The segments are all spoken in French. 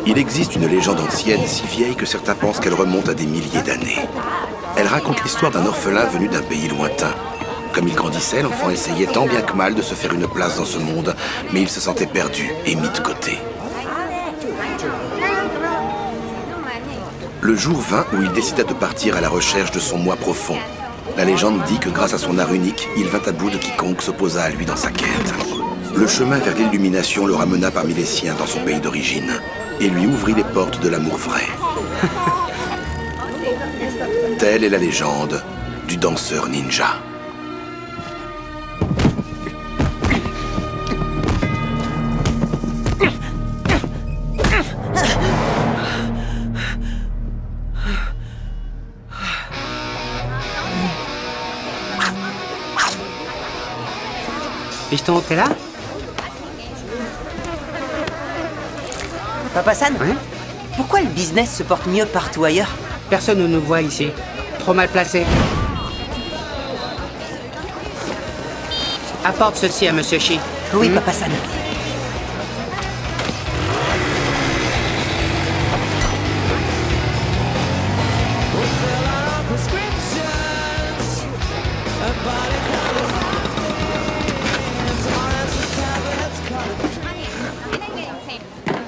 Il existe une légende ancienne si vieille que certains pensent qu'elle remonte à des milliers d'années. Elle raconte l'histoire d'un orphelin venu d'un pays lointain. Comme il grandissait, l'enfant essayait tant bien que mal de se faire une place dans ce monde, mais il se sentait perdu et mis de côté. Le jour vint où il décida de partir à la recherche de son moi profond. La légende dit que grâce à son art unique, il vint à bout de quiconque s'opposa à lui dans sa quête. Le chemin vers l'illumination le ramena parmi les siens dans son pays d'origine et lui ouvrit les portes de l'amour vrai. Telle est la légende du danseur ninja. Piston, t'es là? Papa San, Hein? pourquoi le business se porte mieux partout ailleurs? Personne ne nous voit ici. Trop mal placé. Apporte ceci à Monsieur Shi. Oui, Papa San.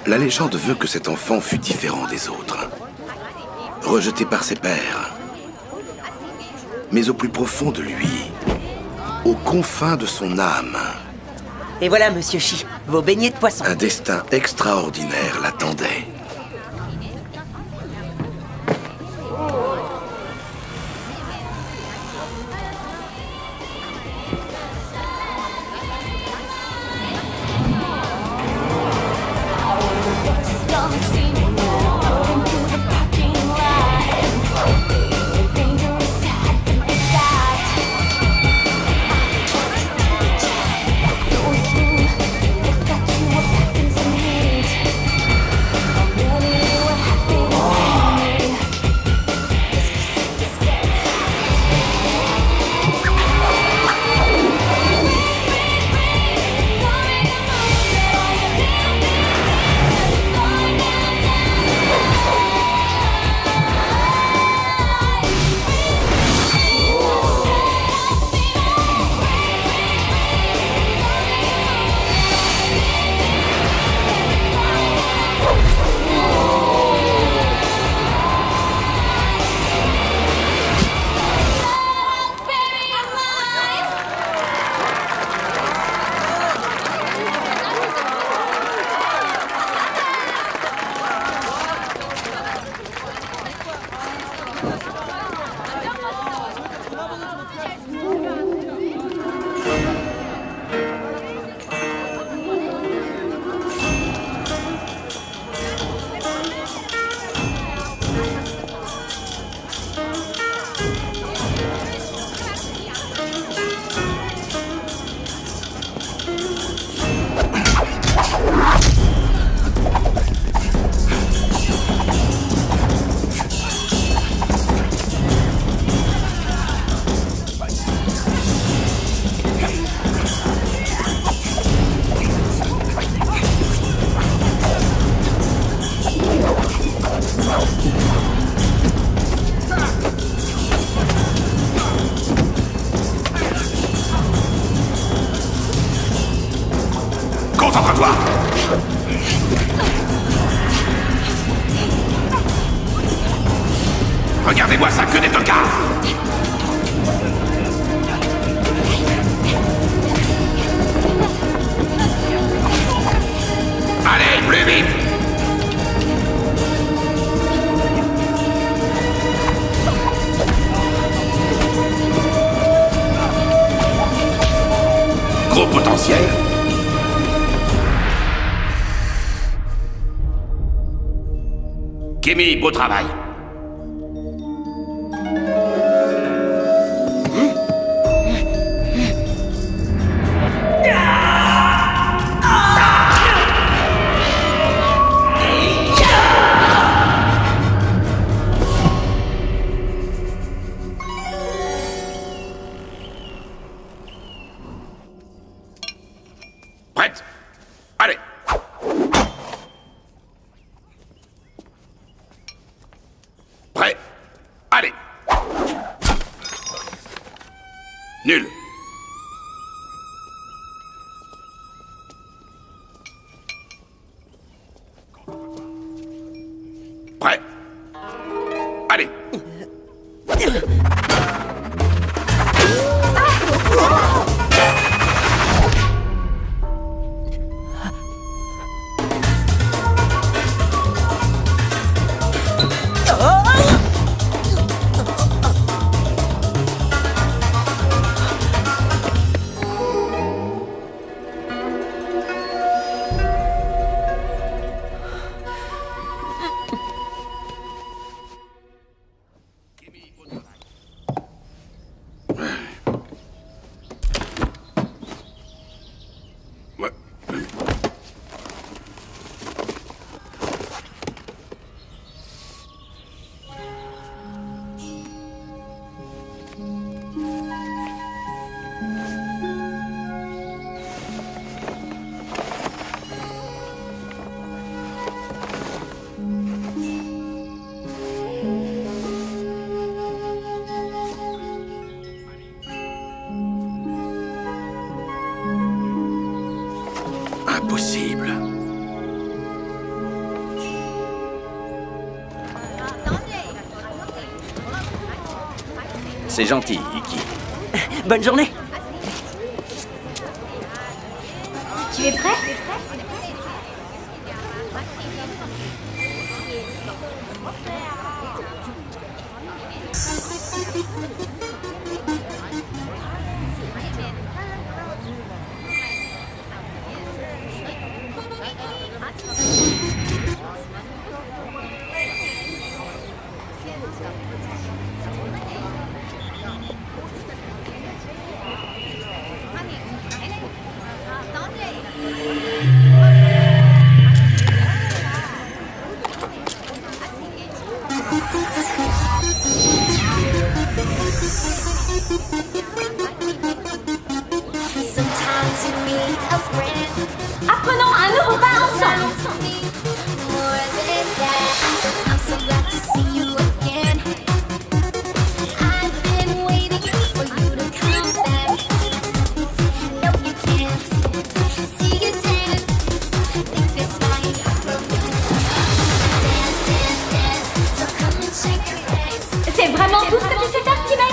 La légende veut que cet enfant fût différent des autres. Rejeté par ses pères. Mais au plus profond de lui, aux confins de son âme, Et voilà, Monsieur Shi, vos beignets de poisson. un destin extraordinaire l'attendait. Concentre-toi! Regardez-moi ça, que des tocards! Allez, plus vite! Gros potentiel. Kimi, beau travail. Nul. Prêt. Allez. Ouais. Impossible. C'est gentil, Iki. Bonne journée. Tu es prêt? Apprenons un nouveau pas ensemble. C'est vraiment tout ce que tu sais faire, petit mec.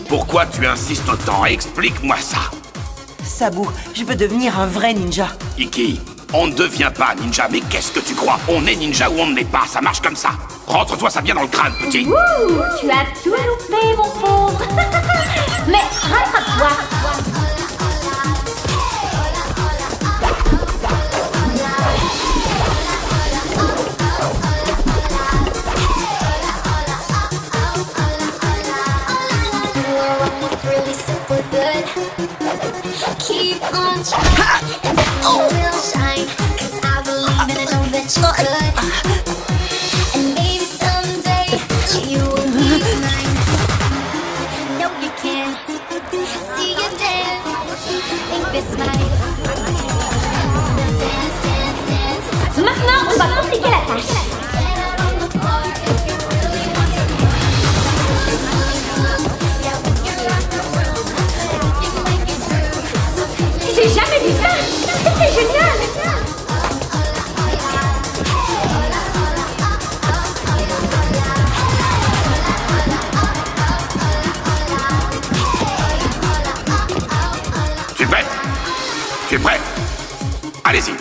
Pourquoi tu insistes autant? Explique-moi ça. Sabu, je veux devenir un vrai ninja. Iki, on ne devient pas ninja, mais qu'est-ce que tu crois? On est ninja ou on ne l'est pas, ça marche comme ça. Rentre-toi ça bien dans le crâne, petit. Ouh, tu as tout loupé, mon pauvre. Mais rattrape-toi. Keep on trying and you will shine. 'Cause I believe and I know that you could. And maybe someday you will be mine. No, you can't see you dance. Think this might dance, dance, dance. Maintenant, on va compliquer la tâche. Get out on the floor if you really want to yeah, we can rock the room. We can make it through. J'ai jamais vu ça. C'était génial. Tu es prêt? Tu es prêt? Allez-y.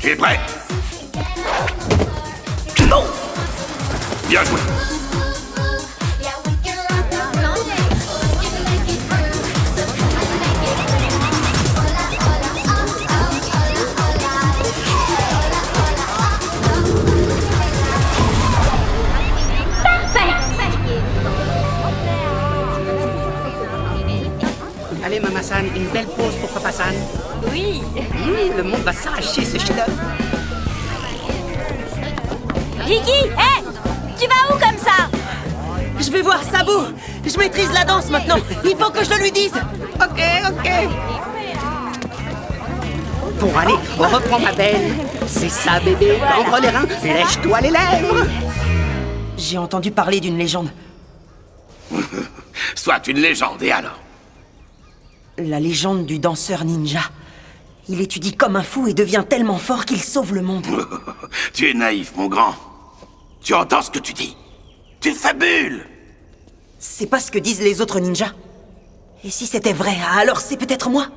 Tu es prêt? Non! Bien joué. Yeah, we can rock the room. We can make it through. So come and make it through. Hola, hola, Allez, Maman San, une belle pause pour Papa San. Oui. Le monde va s'arracher ce chef-d'œuvre. Iggy, hé! Tu vas où comme ça? Je vais voir Sabou. Je maîtrise la danse maintenant. Il faut que je le lui dise. Ok. Bon, allez, on reprend ma belle. C'est ça, bébé. Ouvre les reins, lèche-toi les lèvres. J'ai entendu parler d'une légende. Soit une légende, et alors? La légende du danseur ninja. Il étudie comme un fou et devient tellement fort qu'il sauve le monde. Tu es naïf, mon grand. Tu entends ce que tu dis? Tu fabules! C'est pas ce que disent les autres ninjas. Et si c'était vrai, alors c'est peut-être moi.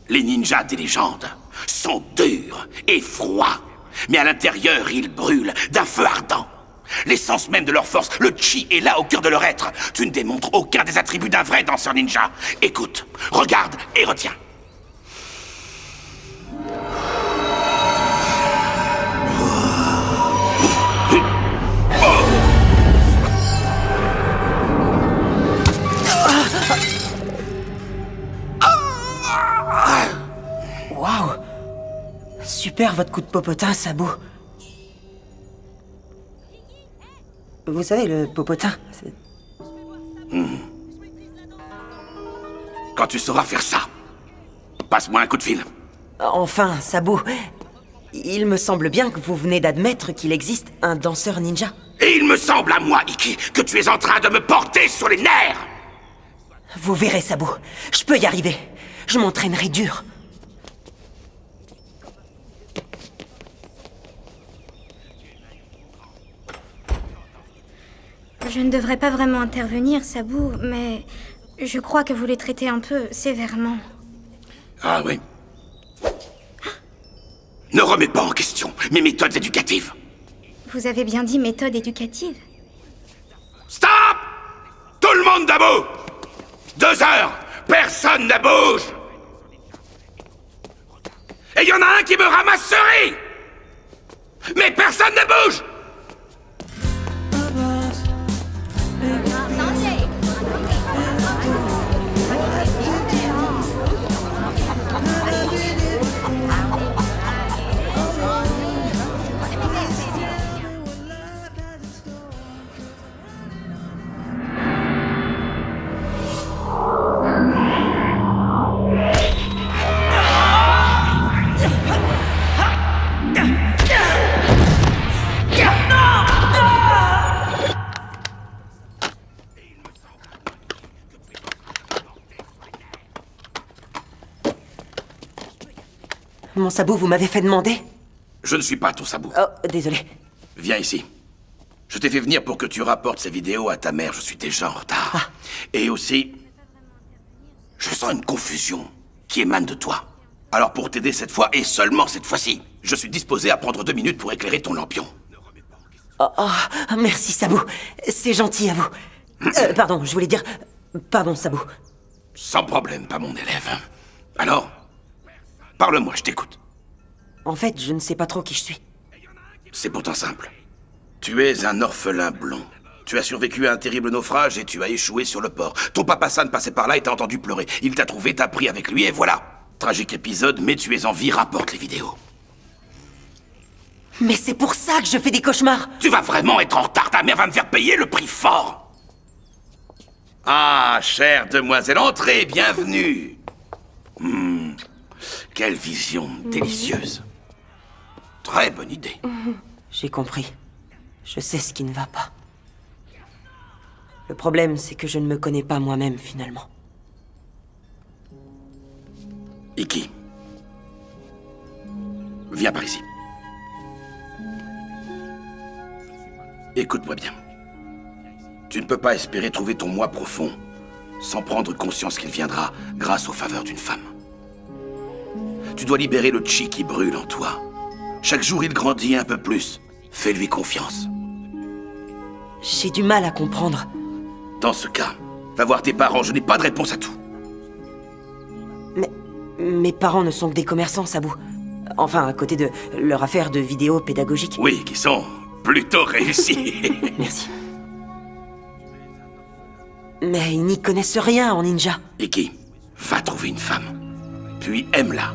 Les ninjas des légendes sont durs et froids. Mais à l'intérieur, ils brûlent d'un feu ardent. L'essence même de leur force, le chi, est là au cœur de leur être. Tu ne démontres aucun des attributs d'un vrai danseur ninja. Écoute, regarde et retiens. Waouh! Super votre coup de popotin, Sabou. Vous savez, le popotin, c'est... Quand tu sauras faire ça, passe-moi un coup de fil. Enfin, Sabou, il me semble bien que vous venez d'admettre qu'il existe un danseur ninja. Et il me semble à moi, Ikki, que tu es en train de me porter sur les nerfs. Vous verrez, Sabou, je peux y arriver. Je m'entraînerai dur. Je ne devrais pas vraiment intervenir, Sabou, mais je crois que vous les traitez un peu sévèrement. Ah oui. Ne remets pas en question mes méthodes éducatives. Vous avez bien dit méthode éducative. Stop! Tout le monde debout! 2 heures, personne ne bouge! Et il y en a un qui me ramasserait! Mais personne ne bouge! Mon Sabou, vous m'avez fait demander? Je ne suis pas ton sabot. Oh, désolé. Viens ici. Je t'ai fait venir pour que tu rapportes ces vidéos à ta mère. Je suis déjà en retard. Et aussi, je sens une confusion qui émane de toi. Alors pour t'aider cette fois, et seulement cette fois-ci, je suis disposé à prendre 2 minutes pour éclairer ton lampion. Oh, merci, Sabou. C'est gentil à vous. Pardon, je voulais dire... Pardon, Sabou. Sans problème, pas mon élève. Alors, parle-moi, je t'écoute. En fait, je ne sais pas trop qui je suis. C'est pourtant simple. Tu es un orphelin blond. Tu as survécu à un terrible naufrage et tu as échoué sur le port. Ton papa San passait par là et t'a entendu pleurer. Il t'a trouvé, t'a pris avec lui et voilà. Tragique épisode, mais tu es en vie, rapporte les vidéos. Mais c'est pour ça que je fais des cauchemars. Tu vas vraiment être en retard, ta mère va me faire payer le prix fort. Ah, chère demoiselle, entrez, bienvenue. Quelle vision délicieuse. Très bonne idée. J'ai compris. Je sais ce qui ne va pas. Le problème, c'est que je ne me connais pas moi-même, finalement. Ikki. Viens par ici. Écoute-moi bien. Tu ne peux pas espérer trouver ton moi profond sans prendre conscience qu'il viendra grâce aux faveurs d'une femme. Tu dois libérer le chi qui brûle en toi. Chaque jour, il grandit un peu plus. Fais-lui confiance. J'ai du mal à comprendre. Dans ce cas, va voir tes parents, je n'ai pas de réponse à tout. Mais mes parents ne sont que des commerçants, Sabou. Enfin, à côté de leur affaire de vidéos pédagogiques. Oui, qui sont plutôt réussis. Merci. Mais ils n'y connaissent rien en ninja. Ikki, va trouver une femme. Puis aime-la.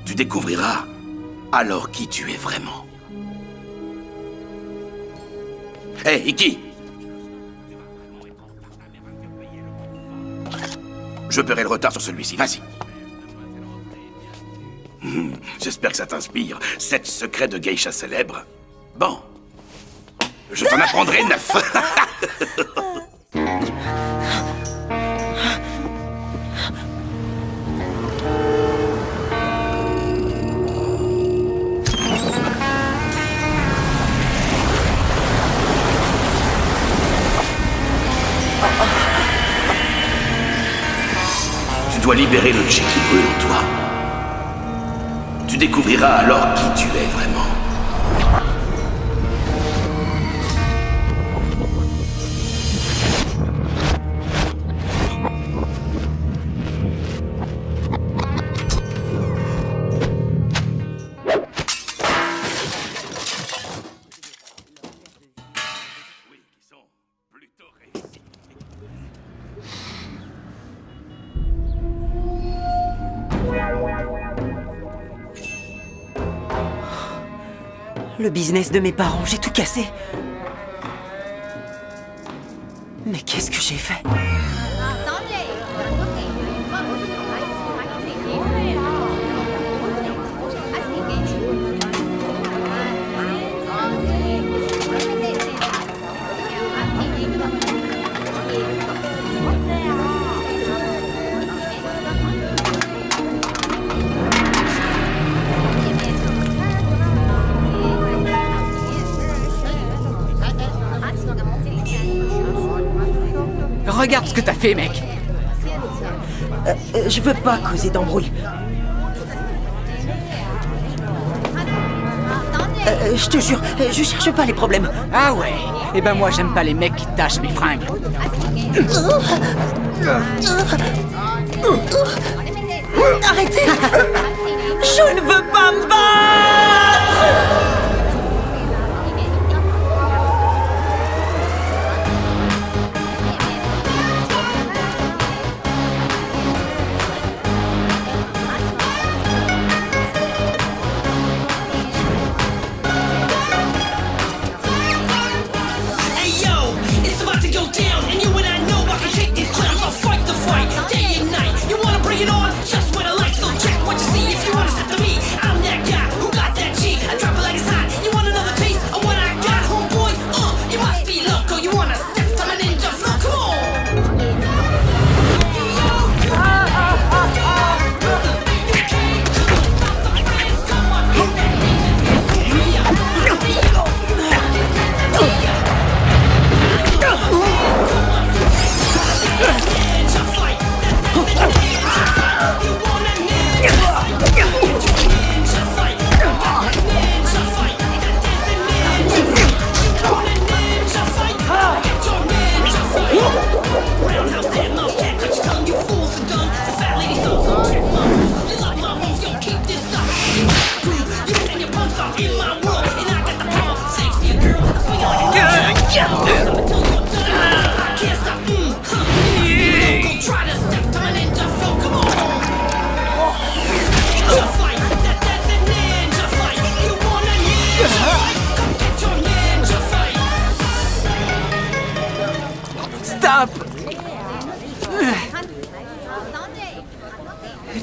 Tu découvriras alors qui tu es vraiment. Hé, Iki! Je paierai le retard sur celui-ci, vas-y. J'espère que ça t'inspire. 7 secrets de geisha célèbres. Bon. Je t'en apprendrai 9. Tu dois libérer le chi qui brûle en toi. Tu découvriras alors qui tu es vraiment. Le business de mes parents, j'ai tout cassé. Mais qu'est-ce que j'ai fait? Regarde ce que t'as fait, mec. Je veux pas causer d'embrouille. Je te jure, je cherche pas les problèmes. Ah ouais. Eh ben moi, j'aime pas les mecs qui tâchent mes fringues. Arrêtez! Je ne veux pas me battre!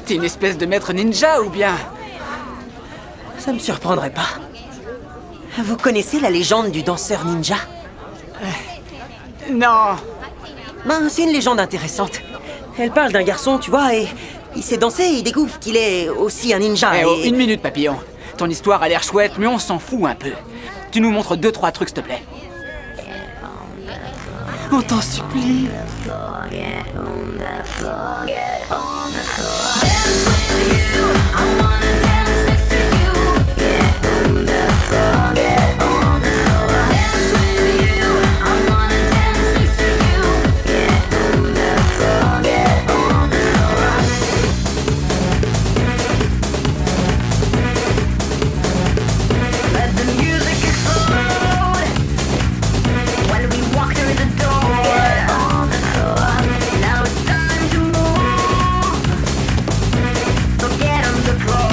T'es une espèce de maître ninja ou bien? Ça me surprendrait pas. Vous connaissez la légende du danseur ninja? Non. Ben, c'est une légende intéressante. Elle parle d'un garçon, tu vois, et il sait danser et il découvre qu'il est aussi un ninja. Oh, une minute, papillon. Ton histoire a l'air chouette, mais on s'en fout un peu. Tu nous montres 2-3 trucs, s'il te plaît. On t'en supplie. Now it's time to move. So get on the floor.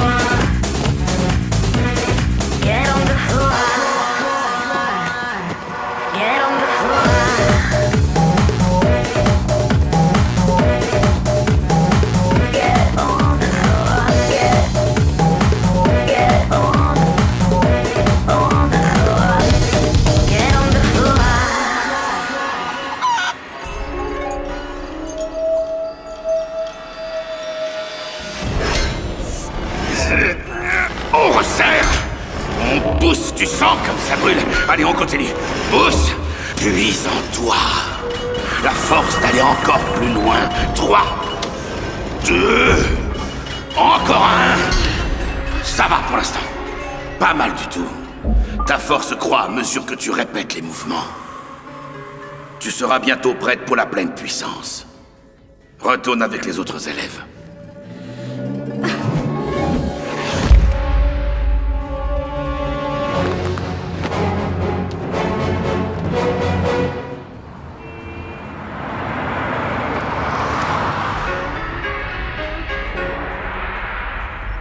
Tu sens comme ça brûle. Allez, on continue. Pousse. Puise en toi. La force d'aller encore plus loin. 3, 2, encore un. Ça va pour l'instant. Pas mal du tout. Ta force croît à mesure que tu répètes les mouvements. Tu seras bientôt prête pour la pleine puissance. Retourne avec les autres élèves.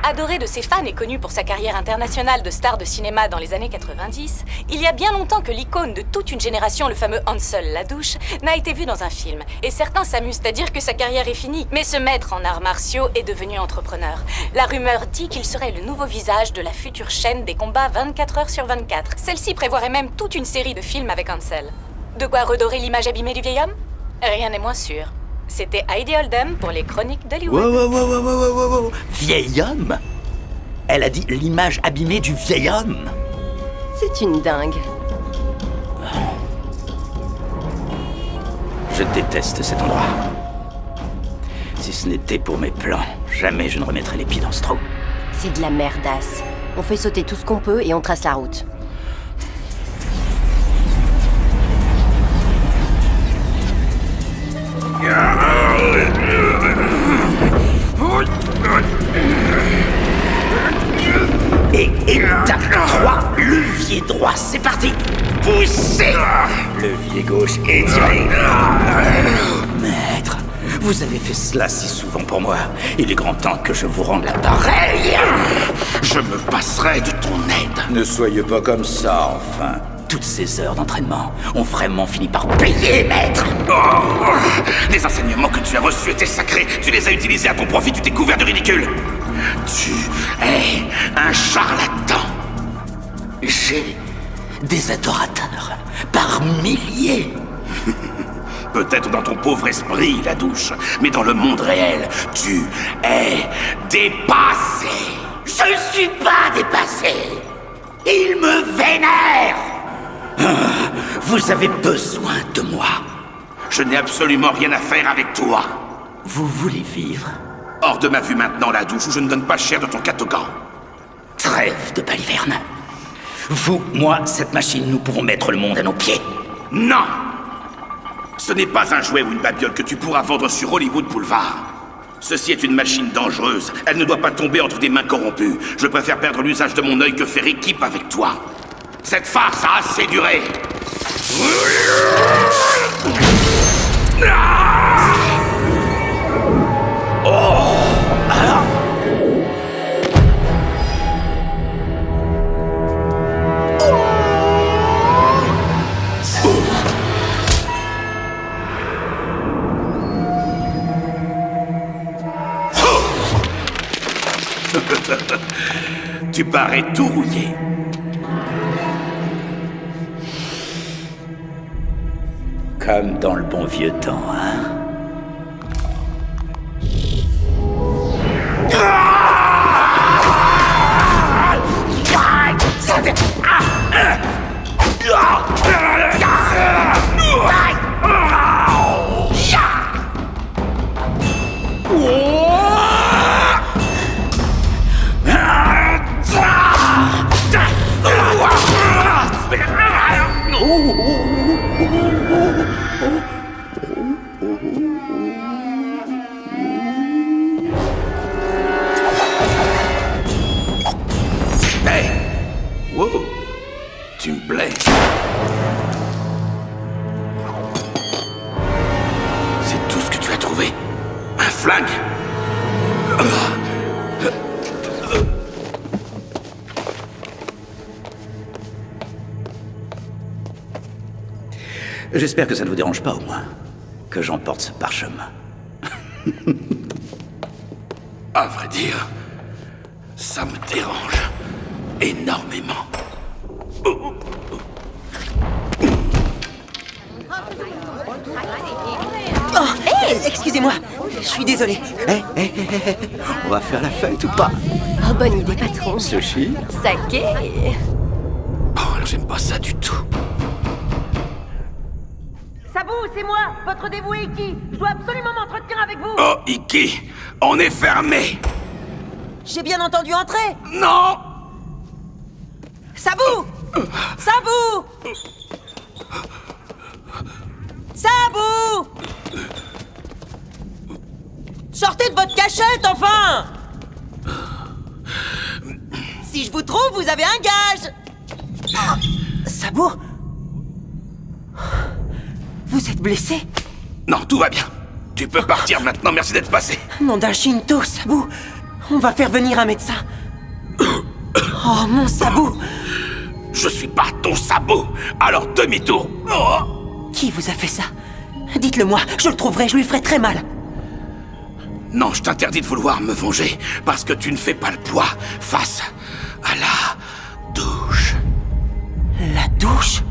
Adoré de ses fans et connu pour sa carrière internationale de star de cinéma dans les années 90, il y a bien longtemps que l'icône de toute une génération, le fameux Hansel la douche, n'a été vu dans un film. Et certains s'amusent à dire que sa carrière est finie. Mais ce maître en arts martiaux est devenu entrepreneur. La rumeur dit qu'il serait le nouveau visage de la future chaîne des combats 24 heures sur 24. Celle-ci prévoirait même toute une série de films avec Hansel. De quoi redorer l'image abîmée du vieil homme? Rien n'est moins sûr. C'était Heidi Oldham pour les chroniques d'Hollywood. Wow. Vieil homme? Elle a dit l'image abîmée du vieil homme. C'est une dingue. Je déteste cet endroit. Si ce n'était pour mes plans, jamais je ne remettrais les pieds dans ce trou. C'est de la merdasse. On fait sauter tout ce qu'on peut et on trace la route. Et étape 3, levier droit, c'est parti. Poussez. Levier gauche, étirez. Maître, vous avez fait cela si souvent pour moi. Il est grand temps que je vous rende l'appareil. Je me passerai de ton aide. Ne soyez pas comme ça, enfin. Toutes ces heures d'entraînement ont vraiment fini par payer, maître. Les enseignements que tu as reçus étaient sacrés. Tu les as utilisés à ton profit, tu t'es couvert de ridicule. Tu es un charlatan. J'ai des adorateurs par milliers. Peut-être dans ton pauvre esprit, la douche, mais dans le monde réel, tu es dépassé. Je ne suis pas dépassé. Il me vénère. Vous avez besoin de moi. Je n'ai absolument rien à faire avec toi. Vous voulez vivre? Hors de ma vue maintenant, la douche, où je ne donne pas cher de ton catogan. Trêve de baliverne. Vous, moi, cette machine, nous pourrons mettre le monde à nos pieds. Non! Ce n'est pas un jouet ou une babiole que tu pourras vendre sur Hollywood Boulevard. Ceci est une machine dangereuse. Elle ne doit pas tomber entre des mains corrompues. Je préfère perdre l'usage de mon œil que faire équipe avec toi. Cette farce a assez duré. Tu parais tout rouillé. Comme dans le bon vieux temps, hein? Hey! Wow! Tu me plais. C'est tout ce que tu as trouvé? Un flingue? J'espère que ça ne vous dérange pas, au moins, que j'emporte ce parchemin. À vrai dire, ça me dérange énormément. Oh, excusez-moi, je suis désolé. On va faire la fête ou pas? Oh, bonne idée, patron. Sushi? Saké. j'aime pas ça du tout. Sabou, c'est moi, votre dévoué Iki. Je dois absolument m'entretenir avec vous. Oh, Iki, on est fermé. J'ai bien entendu entrer. Non. Sabou! Sabou! Sabou! Sortez de votre cachette, enfin! Si je vous trouve, vous avez un gage! Sabou? Vous êtes blessé? Non, tout va bien. Tu peux partir maintenant, merci d'être passé. Nom d'un Shinto, Sabou! On va faire venir un médecin. Oh, mon Sabou! Je suis pas ton sabot, alors demi-tour. Oh. Qui vous a fait ça? Dites-le moi, je le trouverai, je lui ferai très mal. Non, je t'interdis de vouloir me venger, parce que tu ne fais pas le poids face à la douche. La douche?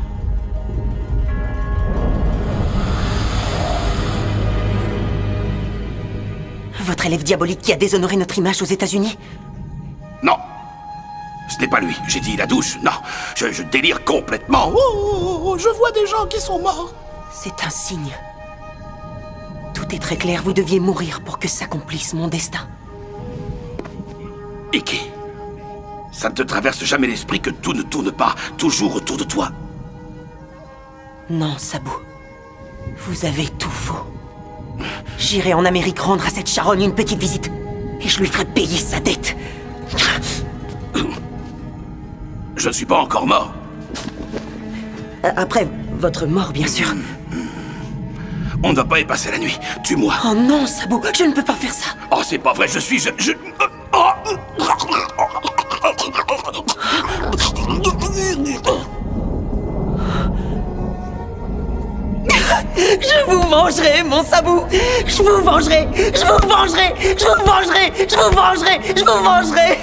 Votre élève diabolique qui a déshonoré notre image aux États-Unis? Non. Ce n'est pas lui. J'ai dit la douche. Non. Je délire complètement. Oh, je vois des gens qui sont morts. C'est un signe. Tout est très clair. Vous deviez mourir pour que s'accomplisse mon destin. Iki, ça ne te traverse jamais l'esprit que tout ne tourne pas toujours autour de toi? Non, Sabou. Vous avez tout faux. J'irai en Amérique rendre à cette charogne une petite visite. Et je lui ferai payer sa dette. Je ne suis pas encore mort. Après votre mort, bien sûr. On ne va pas y passer la nuit. Tue-moi. Oh non, Sabou, je ne peux pas faire ça. Oh, c'est pas vrai, je... Oh. Je vous vengerai, mon Sabou. Je vous vengerai. Je vous vengerai. Je vous vengerai. Je vous vengerai. Je vous vengerai.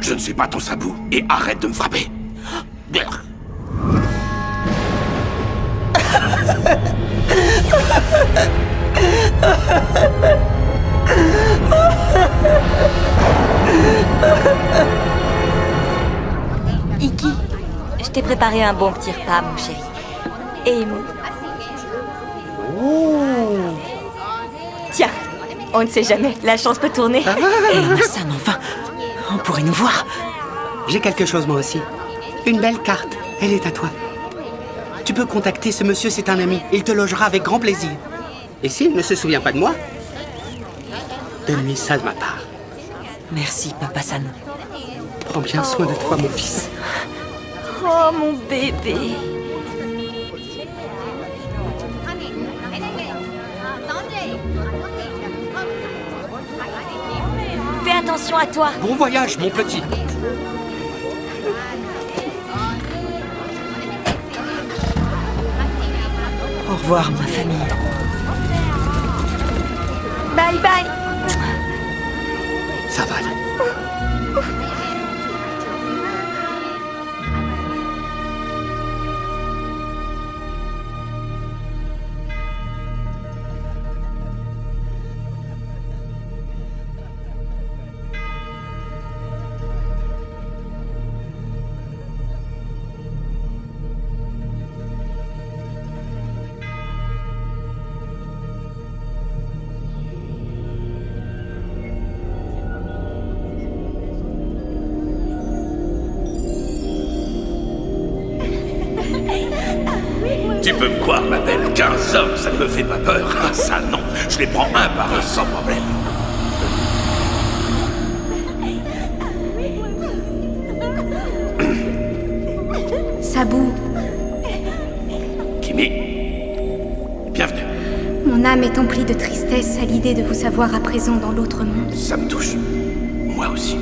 Je ne suis pas ton sabou, et arrête de me frapper. Iki, je t'ai préparé un bon petit repas, mon chéri. Et... Tiens, on ne sait jamais, la chance peut tourner. Sam, enfin, on pourrait nous voir. J'ai quelque chose moi aussi. Une belle carte, elle est à toi. Tu peux contacter ce monsieur, c'est un ami. Il te logera avec grand plaisir. Et s'il ne se souvient pas de moi, donne-lui ça de ma part. Merci, Papa San. Prends bien soin de toi, mon fils. Oh, mon bébé. Fais attention à toi. Bon voyage, mon petit. Au revoir, ma famille. Bye bye. Ça va aller. Tu peux me croire, ma belle, 15 hommes, ça ne me fait pas peur. Ah, ça, non. Je les prends un par un sans problème. Sabou, Kimi, bienvenue. mon âme est emplie de tristesse à l'idée de vous savoir à présent dans l'autre monde. Ça me touche. Moi aussi.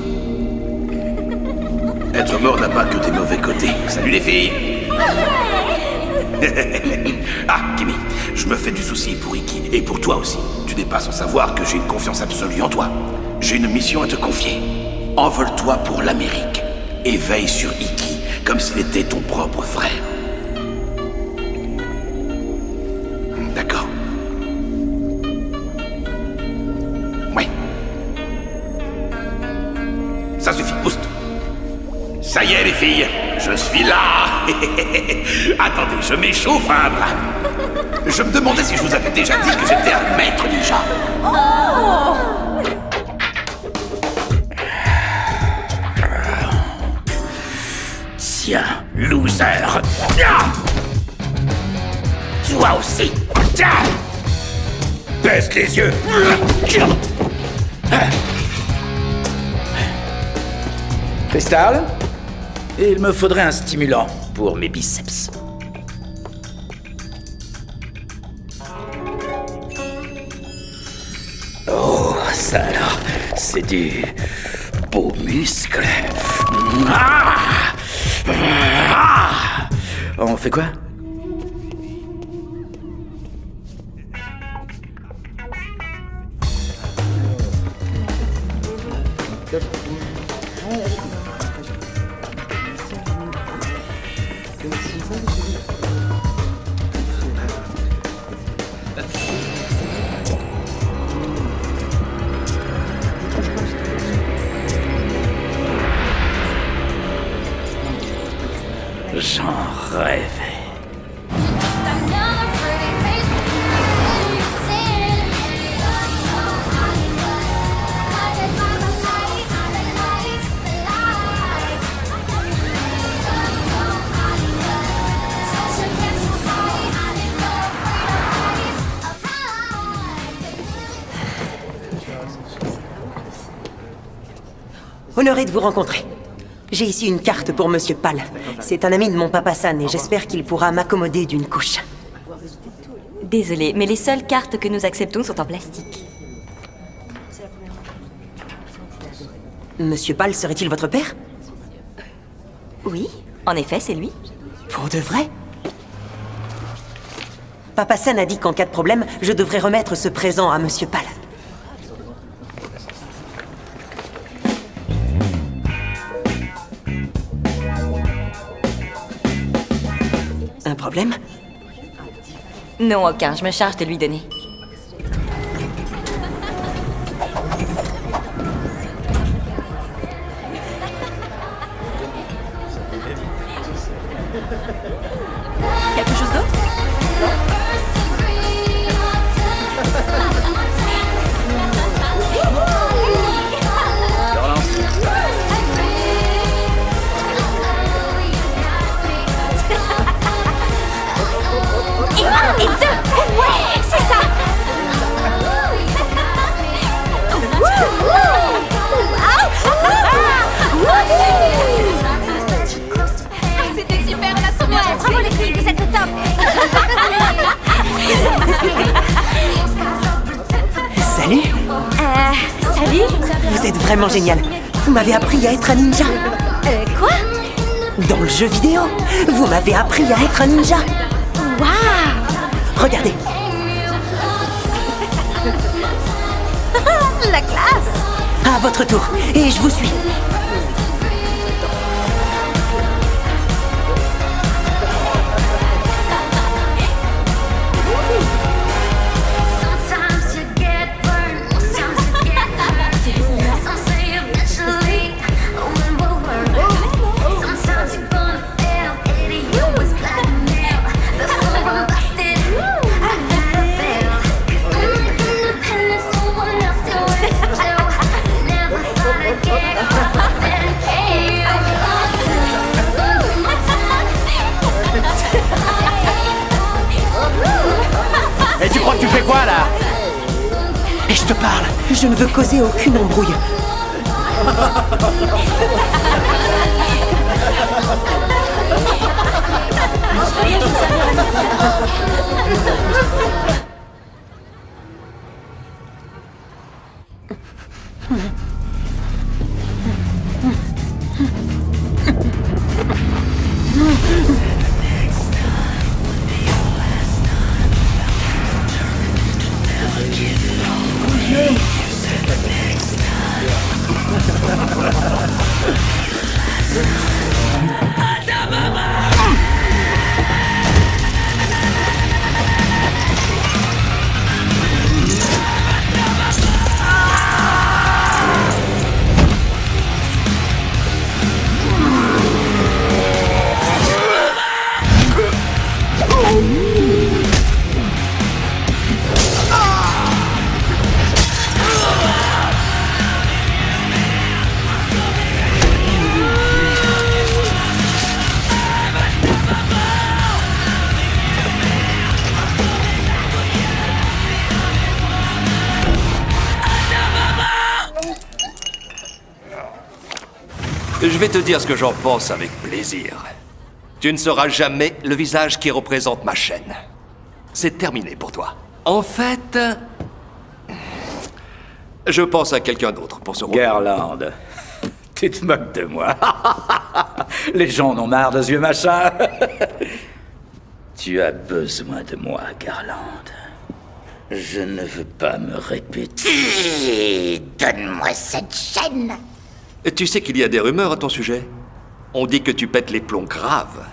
Être mort n'a pas que des mauvais côtés. Salut les filles. Ah, Kimi, je me fais du souci pour Iki, et pour toi aussi. Tu n'es pas sans savoir que j'ai une confiance absolue en toi. J'ai une mission à te confier. Envole-toi pour l'Amérique, et veille sur Iki, comme s'il était ton propre frère. D'accord. Oui. Ça suffit, pousse. Ça y est, les filles, je suis là. Attendez, je m'échauffe un bras. Je me demandais si je vous avais déjà dit que j'étais un maître ninja. Oh! Tiens, loser. Toi aussi. Tiens. Baisse les yeux. Crystal, il me faudrait un stimulant pour mes biceps. Oh, ça alors, c'est du beau muscle. On fait quoi? J'en rêvais. Honoré de vous rencontrer. J'ai ici une carte pour Monsieur Pal. C'est un ami de mon papa San et j'espère qu'il pourra m'accommoder d'une couche. Désolée, mais les seules cartes que nous acceptons sont en plastique. Monsieur Pal serait-il votre père? Oui, en effet, c'est lui. Pour de vrai? Papa San a dit qu'en cas de problème, je devrais remettre ce présent à Monsieur Pal. Un problème? Non, aucun. Je me charge de lui donner. Quelque chose d'autre? Et deux! Ouais, c'est ça! C'était super, on a trop bien! Bravo les filles, vous êtes au top! Salut! Salut! Vous êtes vraiment génial. Vous m'avez appris à être un ninja. Quoi? Dans le jeu vidéo, vous m'avez appris à être un ninja. Waouh! Regardez. La classe! À votre tour. Et je vous suis. Et tu crois que tu fais quoi là? Et je te parle. Je ne veux causer aucune embrouille. Je vais te dire ce que j'en pense avec plaisir. Tu ne seras jamais le visage qui représente ma chaîne. C'est terminé pour toi. En fait... je pense à quelqu'un d'autre pour ce rôle. Garland, tu te moques de moi. Les gens en ont marre de ce vieux machin. Tu as besoin de moi, Garland. Je ne veux pas me répéter. Donne-moi cette chaîne. Tu sais qu'il y a des rumeurs à ton sujet. On dit que tu pètes les plombs graves.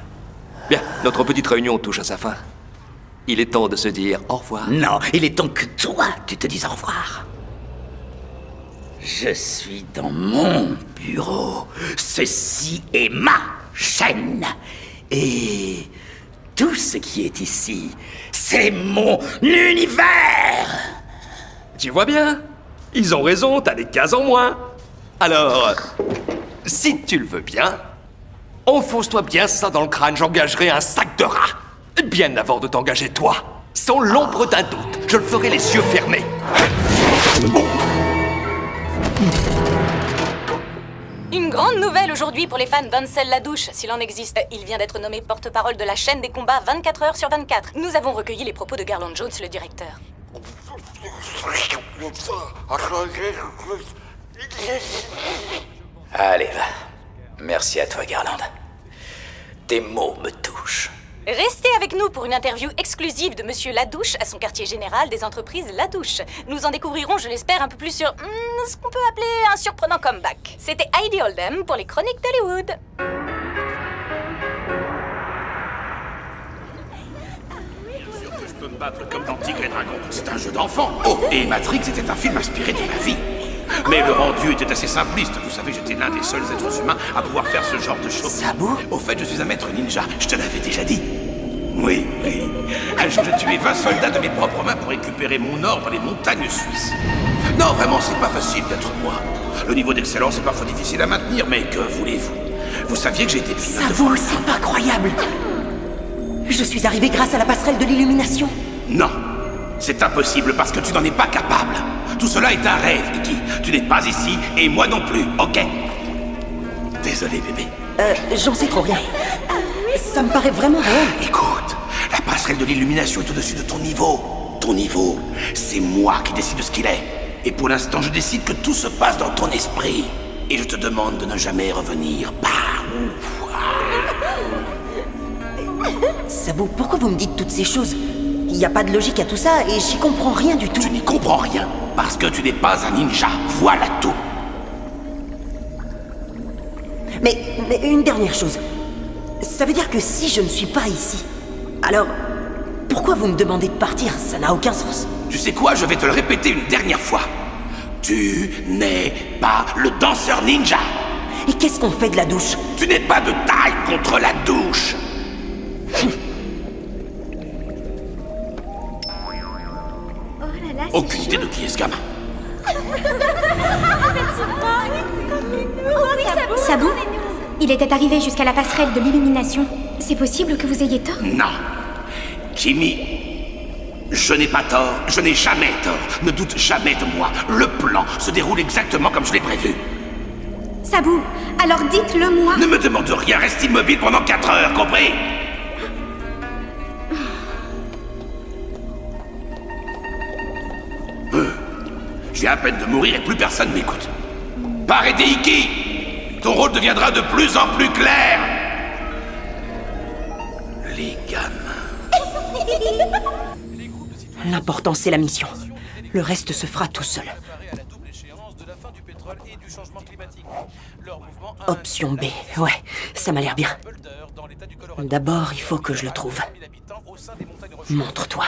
Bien, notre petite réunion touche à sa fin. Il est temps de se dire au revoir. Non, il est temps que toi, tu te dises au revoir. Je suis dans mon bureau. Ceci est ma chaîne. Et tout ce qui est ici, c'est mon univers. Tu vois bien? Ils ont raison, t'as des cases en moins. Alors, si tu le veux bien, enfonce-toi bien ça dans le crâne, j'engagerai un sac de rats. Bien avant de t'engager toi. Sans l'ombre d'un doute, je le ferai les yeux fermés. Une grande nouvelle aujourd'hui pour les fans d'Ansel Ladouche, s'il en existe. Il vient d'être nommé porte-parole de la chaîne des combats 24 heures sur 24. Nous avons recueilli les propos de Garland Jones, le directeur. Allez, va. Merci à toi, Garland. Tes mots me touchent. Restez avec nous pour une interview exclusive de Monsieur Ladouche à son quartier général des entreprises Ladouche. Nous en découvrirons, je l'espère, un peu plus sur ce qu'on peut appeler un surprenant comeback. C'était Heidi Oldham pour les Chroniques d'Hollywood. Je peux me battre comme dans Tigre et Dragon. C'est un jeu d'enfant. Oh, et Matrix était un film inspiré de ma vie. Mais le rendu était assez simpliste. Vous savez, j'étais l'un des seuls êtres humains à pouvoir faire ce genre de choses. Sabu? Au fait, je suis un maître ninja. Je te l'avais déjà dit. Oui, oui. Un jour, j'ai tué 20 soldats de mes propres mains pour récupérer mon or dans les montagnes suisses. Non, vraiment, c'est pas facile d'être moi. Le niveau d'excellence est parfois difficile à maintenir, mais que voulez-vous? Vous saviez que j'ai été pilote de Sabu, c'est pas croyable. Je suis arrivé grâce à la passerelle de l'illumination. Non, c'est impossible parce que tu n'en es pas capable. Tout cela est un rêve, Kiki. Tu n'es pas ici et moi non plus, ok? Désolé, bébé. J'en sais trop rien. Ça me paraît vraiment réel. Écoute, la passerelle de l'illumination est au-dessus de ton niveau. Ton niveau, c'est moi qui décide de ce qu'il est. Et pour l'instant, je décide que tout se passe dans ton esprit. Et je te demande de ne jamais revenir. Sabu, pourquoi vous me dites toutes ces choses? Il n'y a pas de logique à tout ça et j'y comprends rien du tout. Tu n'y comprends rien parce que tu n'es pas un ninja. Voilà tout. Mais une dernière chose. Ça veut dire que si je ne suis pas ici, alors pourquoi vous me demandez de partir? Ça n'a aucun sens. Tu sais quoi? Je vais te le répéter une dernière fois. Tu n'es pas le danseur ninja. Et qu'est-ce qu'on fait de la douche? Tu n'es pas de taille contre la douche. Aucune idée de qui est ce gamin. Sabu, il était arrivé jusqu'à la passerelle de l'illumination. C'est possible que vous ayez tort? Non. Jimmy, je n'ai pas tort, je n'ai jamais tort. Ne doute jamais de moi. Le plan se déroule exactement comme je l'ai prévu. Sabu, alors dites-le moi. Ne me demande rien, reste immobile pendant 4 heures, compris? Je viens à peine de mourir et plus personne m'écoute. Arrêtez, Iki! Ton rôle deviendra de plus en plus clair! Les gamins. L'important, c'est la mission. Le reste se fera tout seul. Option B, ouais, ça m'a l'air bien. D'abord, il faut que je le trouve. Montre-toi.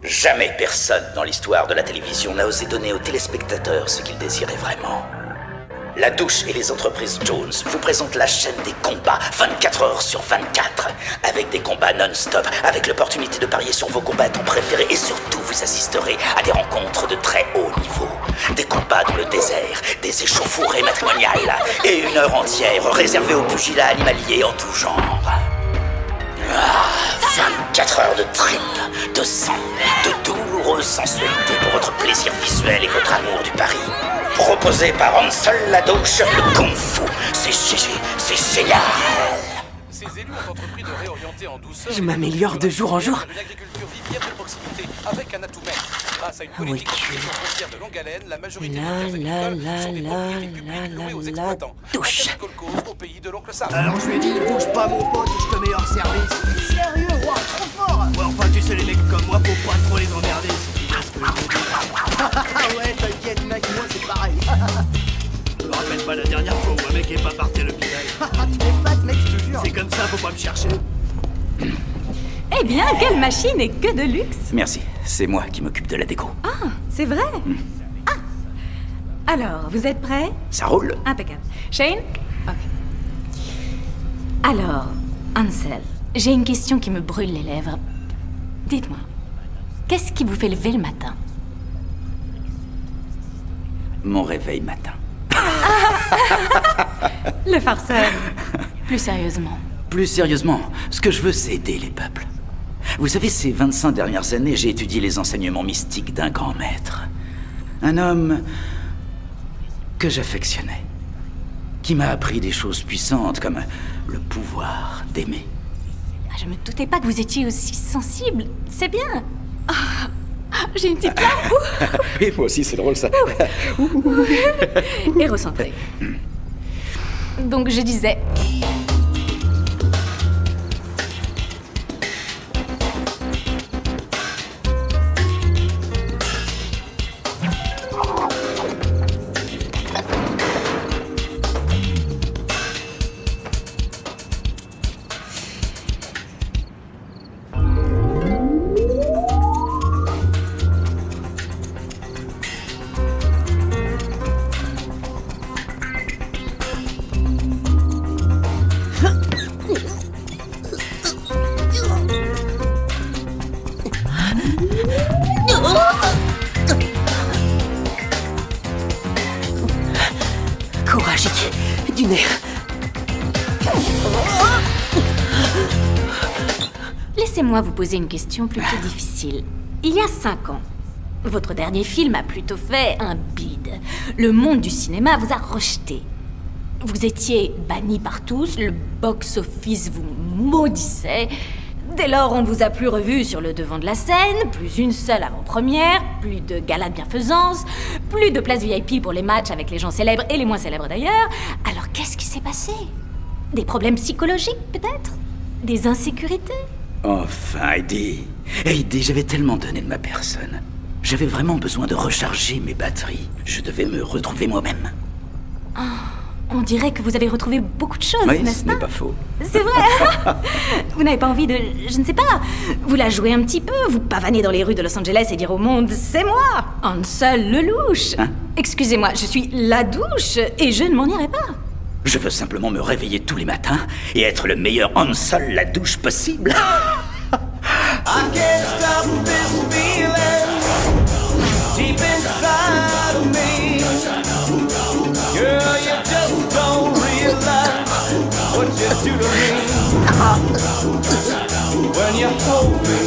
Jamais personne dans l'histoire de la télévision n'a osé donner aux téléspectateurs ce qu'ils désiraient vraiment. La Douche et les entreprises Jones vous présentent la chaîne des combats 24 heures sur 24, avec des combats non-stop, avec l'opportunité de parier sur vos combattants préférés et surtout vous assisterez à des rencontres de très haut niveau. Des combats dans le désert, des échauffourées matrimoniales et une heure entière réservée au pugilat animalier en tout genre. 24 heures de tripes, de sang, de douloureuse sensualité pour votre plaisir visuel et votre amour du pari. proposé par Hansel Ladouche, le Kung Fu. C'est GG, c'est génial. Ces élus ont entrepris de réorienter en douceur. Je m'améliore de jour en jour. Une agriculture vivière de proximité avec un atout maître. Grâce à une politique d'irrigation foncière de longue haleine, la majorité des terres agricoles sont des propriétés publiques louées aux exploitants. Douche. Au pays de l'oncle Sam. Alors je lui ai dit, bouge pas mon pote, je te mets hors service. Sérieux, wow, trop fort. Ouais, enfin tu sais les mecs comme moi, faut pas trop les emmerder. C'est ce que je veux dire. Ouais, t'inquiète mec, moi c'est pareil. Je me rappelle pas la dernière fois où un mec est pas parti à l'hôpital. Tu fais pas de mec, je te jure. C'est comme ça, faut pas me chercher. Eh bien, quelle machine et que de luxe! Merci, c'est moi qui m'occupe de la déco. Ah, c'est vrai? Ah! Alors, vous êtes prêts? Ça roule? Impeccable. Shane? Ok. Alors, Hansel, j'ai une question qui me brûle les lèvres. Dites-moi, qu'est-ce qui vous fait lever le matin? Mon réveil matin. Le farceur. Plus sérieusement. Plus sérieusement, ce que je veux, c'est aider les peuples. Vous savez, ces 25 dernières années, j'ai étudié les enseignements mystiques d'un grand maître. Un homme que j'affectionnais. Qui m'a appris des choses puissantes comme le pouvoir d'aimer. Je me doutais pas que vous étiez aussi sensible. C'est bien. Ah, j'ai une petite larme. Oui, moi aussi, c'est drôle ça. Et recentré. Donc je disais... Courage, du nerf. Laissez-moi vous poser une question plutôt difficile. Il y a 5 ans, votre dernier film a plutôt fait un bide. Le monde du cinéma vous a rejeté. Vous étiez banni par tous, le box-office vous maudissait. Dès lors, on ne vous a plus revu sur le devant de la scène, plus une seule avant-première, plus de galas de bienfaisance, plus de places VIP pour les matchs avec les gens célèbres et les moins célèbres d'ailleurs. Alors qu'est-ce qui s'est passé? Des problèmes psychologiques peut-être? Des insécurités? Enfin, Heidi. Heidi, j'avais tellement donné de ma personne. J'avais vraiment besoin de recharger mes batteries. Je devais me retrouver moi-même. Oh, on dirait que vous avez retrouvé beaucoup de choses, Oui, n'est-ce ce pas? n'est pas faux. C'est vrai. Vous n'avez pas envie de... Je ne sais pas. Vous la jouez un petit peu, vous pavanez dans les rues de Los Angeles et dire au monde « C'est moi, Hansel Lelouch !» Excusez-moi, je suis la douche et je ne m'en irai pas. Je veux simplement me réveiller tous les matins et être le meilleur Hansel Ladouche possible. I can't stop this feeling deep inside of me. Girl, you just don't realize what you do to me. When you hold me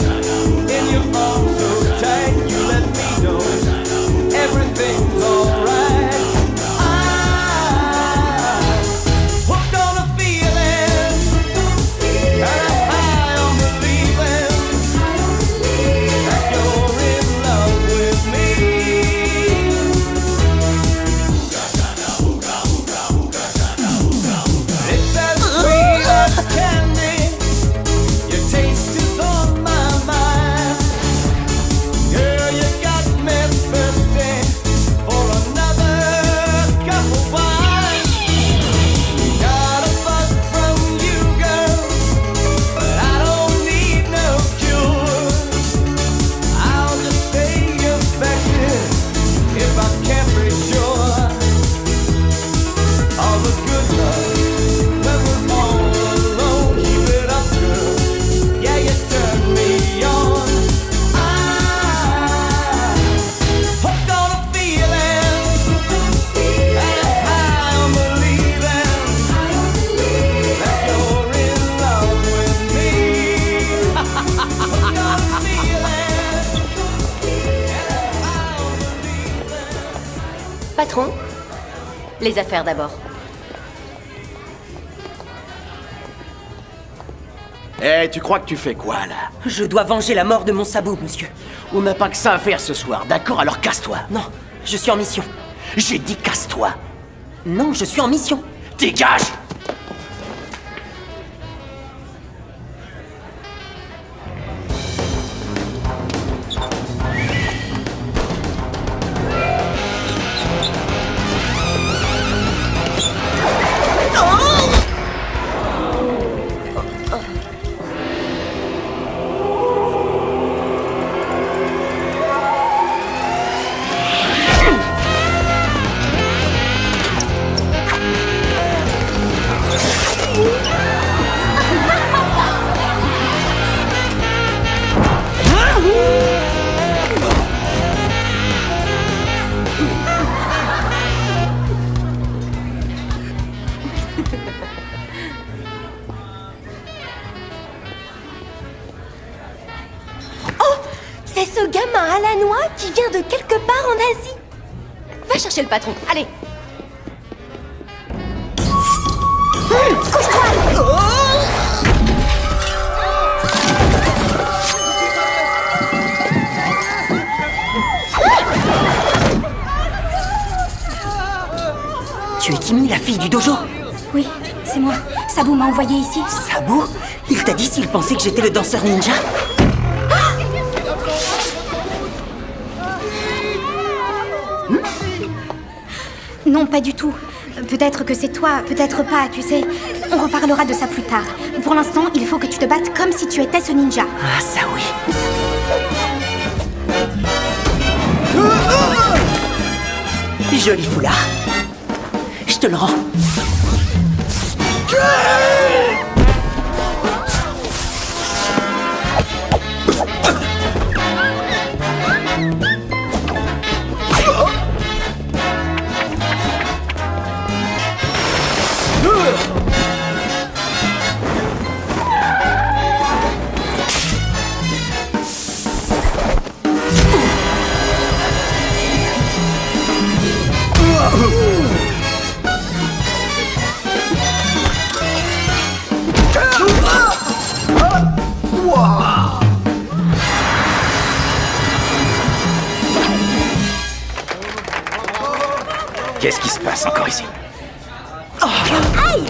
in your arms so tight, you let me know everything's alright. Candy, your taste is on my mind. Les affaires d'abord. Eh, tu crois que tu fais quoi, là? Je dois venger la mort de mon sabot, monsieur. On n'a pas que ça à faire ce soir, d'accord? Alors casse-toi. Non, je suis en mission. J'ai dit casse-toi. Non, je suis en mission. Dégage! C'est ce gamin à la noix qui vient de quelque part en Asie. Va chercher le patron, allez. Couche-toi. Tu es Kimi, la fille du dojo? Oui, c'est moi. Sabu m'a envoyé ici. Sabu? Il t'a dit s'il pensait que j'étais le danseur ninja? Non, pas du tout. Peut-être que c'est toi, peut-être pas, tu sais. On reparlera de ça plus tard. Pour l'instant, il faut que tu te battes comme si tu étais ce ninja. Ah, ça oui. Joli foulard. Je te le rends. Qu'est-ce qui se passe encore ici? Aïe!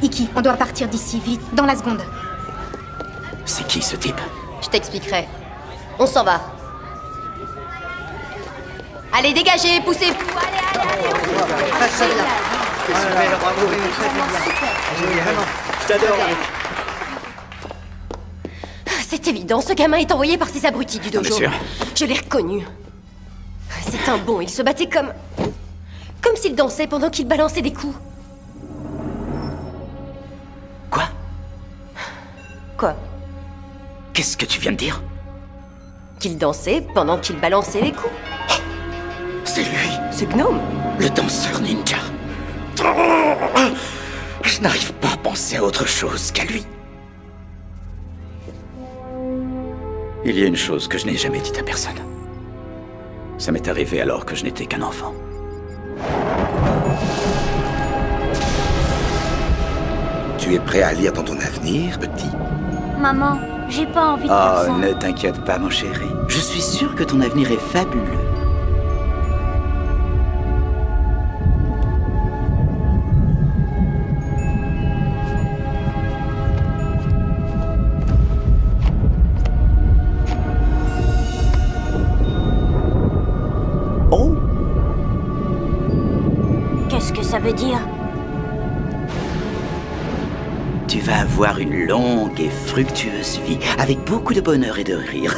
Iki, on doit partir d'ici, vite, dans la seconde. C'est qui ce type? Je t'expliquerai. On s'en va. Allez, dégagez, poussez-vous. Allez, Je t'adore. C'est évident, ce gamin est envoyé par ces abrutis du dojo. Bien sûr. Je l'ai reconnu. C'est un bon, il se battait comme... Comme s'il dansait pendant qu'il balançait des coups. Quoi? Quoi? Qu'est-ce que tu viens de dire? Qu'il dansait pendant qu'il balançait les coups. C'est lui, Ce gnome. le danseur ninja. Je n'arrive pas à penser à autre chose qu'à lui. Il y a une chose que je n'ai jamais dite à personne. Ça m'est arrivé alors que je n'étais qu'un enfant. Tu es prêt à lire dans ton avenir, petit? Maman, j'ai pas envie de faire Oh, ça. ne t'inquiète pas, mon chéri. Je suis sûr que ton avenir est fabuleux. Oh, Qu'est-ce que ça veut dire? tu tu vas avoir une longue et fructueuse vie, avec beaucoup de bonheur et de rire.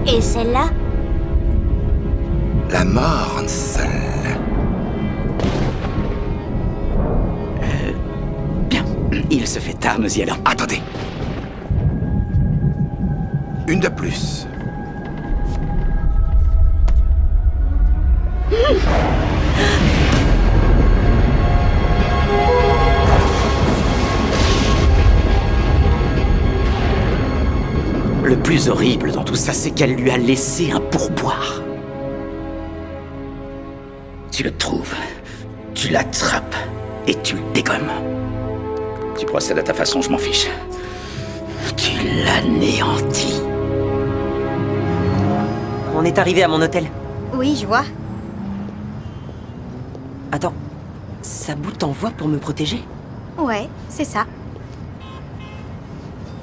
Et celle-là? La mort, Hansel. Bien, il se fait tard, nous y allons. Attendez. Une de plus. Le plus horrible dans tout ça, c'est qu'elle lui a laissé un pourboire. Tu le trouves, tu l'attrapes et tu le dégommes. Tu procèdes à ta façon, je m'en fiche. Tu l'anéantis. On est arrivé à mon hôtel. Oui, je vois. Attends, Sabu t'envoie pour me protéger? Ouais, c'est ça.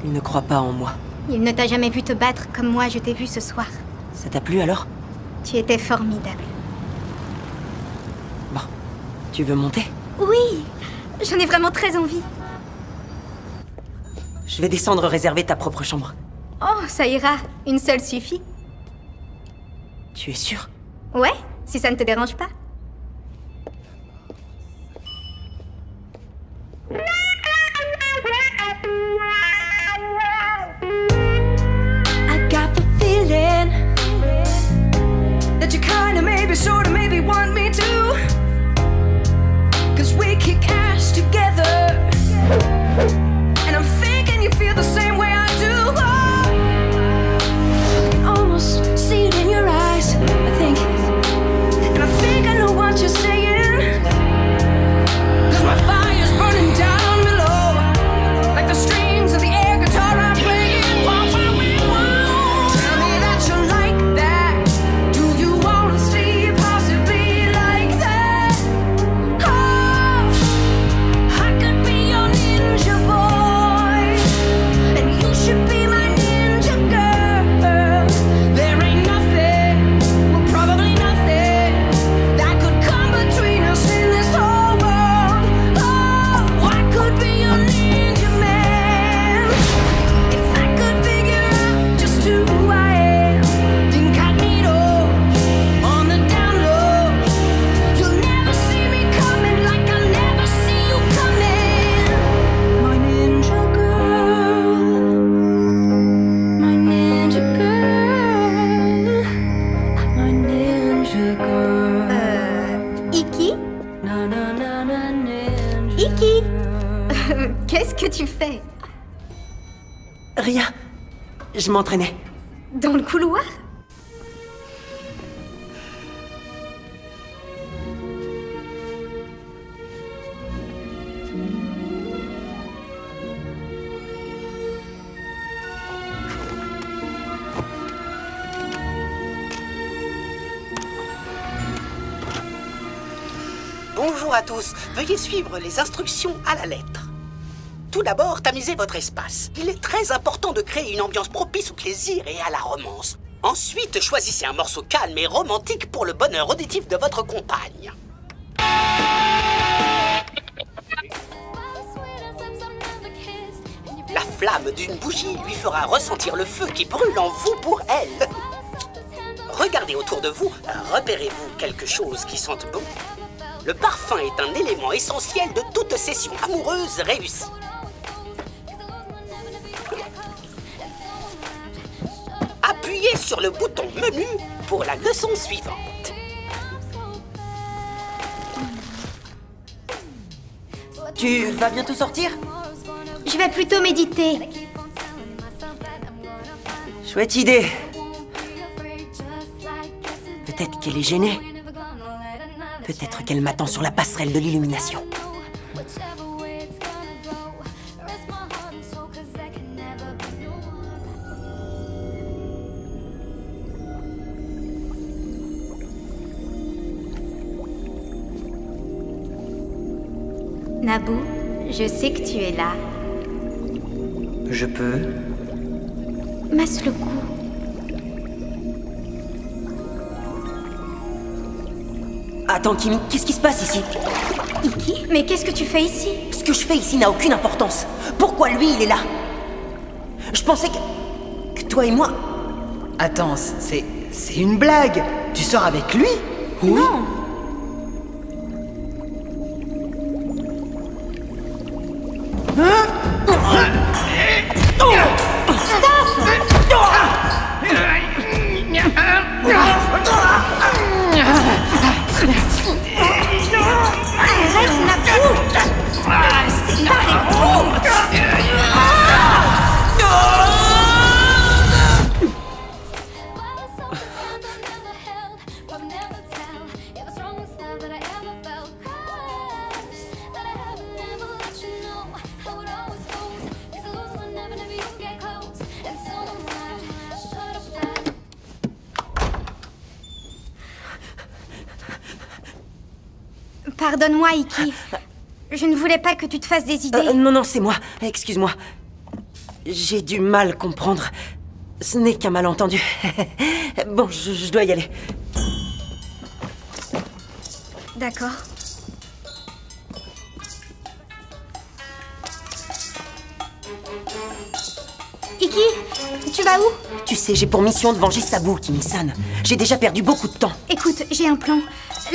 Il ne croit pas en moi. Il ne t'a jamais vu te battre comme moi je t'ai vu ce soir. Ça t'a plu alors? Tu étais formidable. Bon, tu veux monter? Oui, j'en ai vraiment très envie. Je vais descendre réserver ta propre chambre. Oh, ça ira. Une seule suffit. Tu es sûr? Ouais, si ça ne te dérange pas. I got the feeling that you kinda, maybe, sorta, maybe want me to. 'Cause we kick ass together. And I'm thinking you feel the same way I do. Oh, I can almost see it in your eyes, I think. And I think I know what you're saying. 'Cause my fire's burning down below, like the strings of the air guitar I'm playing. Tell me that you're like that. Do you wanna see possibly like that? Oh, I could be your ninja boy, and you should be my ninja girl. There ain't nothing, well, probably nothing, that could come between us in this whole world. Oh, I could be your ninja man, if I could figure out just who I am. Incognito, on the down low, you'll never see me coming like I'll never see you coming. My ninja girl, my ninja girl, my ninja girl. Iki? Na na na na ninja. Iki? Qu'est-ce que tu fais? Rien. Je m'entraînais. Dans le couloir? Bonjour à tous. Veuillez suivre les instructions à la lettre. Tout d'abord, tamisez votre espace. Il est très important de créer une ambiance propice au plaisir et à la romance. Ensuite, choisissez un morceau calme et romantique pour le bonheur auditif de votre compagne. La flamme d'une bougie lui fera ressentir le feu qui brûle en vous pour elle. Regardez autour de vous, repérez-vous quelque chose qui sente bon? Le parfum est un élément essentiel de toute session amoureuse réussie. Appuyez sur le bouton menu pour la leçon suivante. Tu vas bientôt sortir? Je vais plutôt méditer. Chouette idée. Peut-être qu'elle est gênée. Peut-être qu'elle m'attend sur la passerelle de l'illumination. Naboo, je sais que tu es là. Je peux. Masse le cou. Attends, Kimi, qu'est-ce qui se passe ici? Iki, mais qu'est-ce que tu fais ici? Ce que je fais ici n'a aucune importance. Pourquoi lui, il est là? Je pensais que toi et moi... Attends, c'est une blague. Tu sors avec lui? Oui. Non. Arrête, Naboo! C'est pas des fous! Pardonne-moi, Iki. Je ne voulais pas que tu te fasses des idées. Non, c'est moi. Excuse-moi. J'ai du mal comprendre. Ce n'est qu'un malentendu. Bon, je dois y aller. D'accord. Iki, tu vas où? Tu sais, j'ai pour mission de venger Sabu, Kimi-san. J'ai déjà perdu beaucoup de temps. Écoute, j'ai un plan.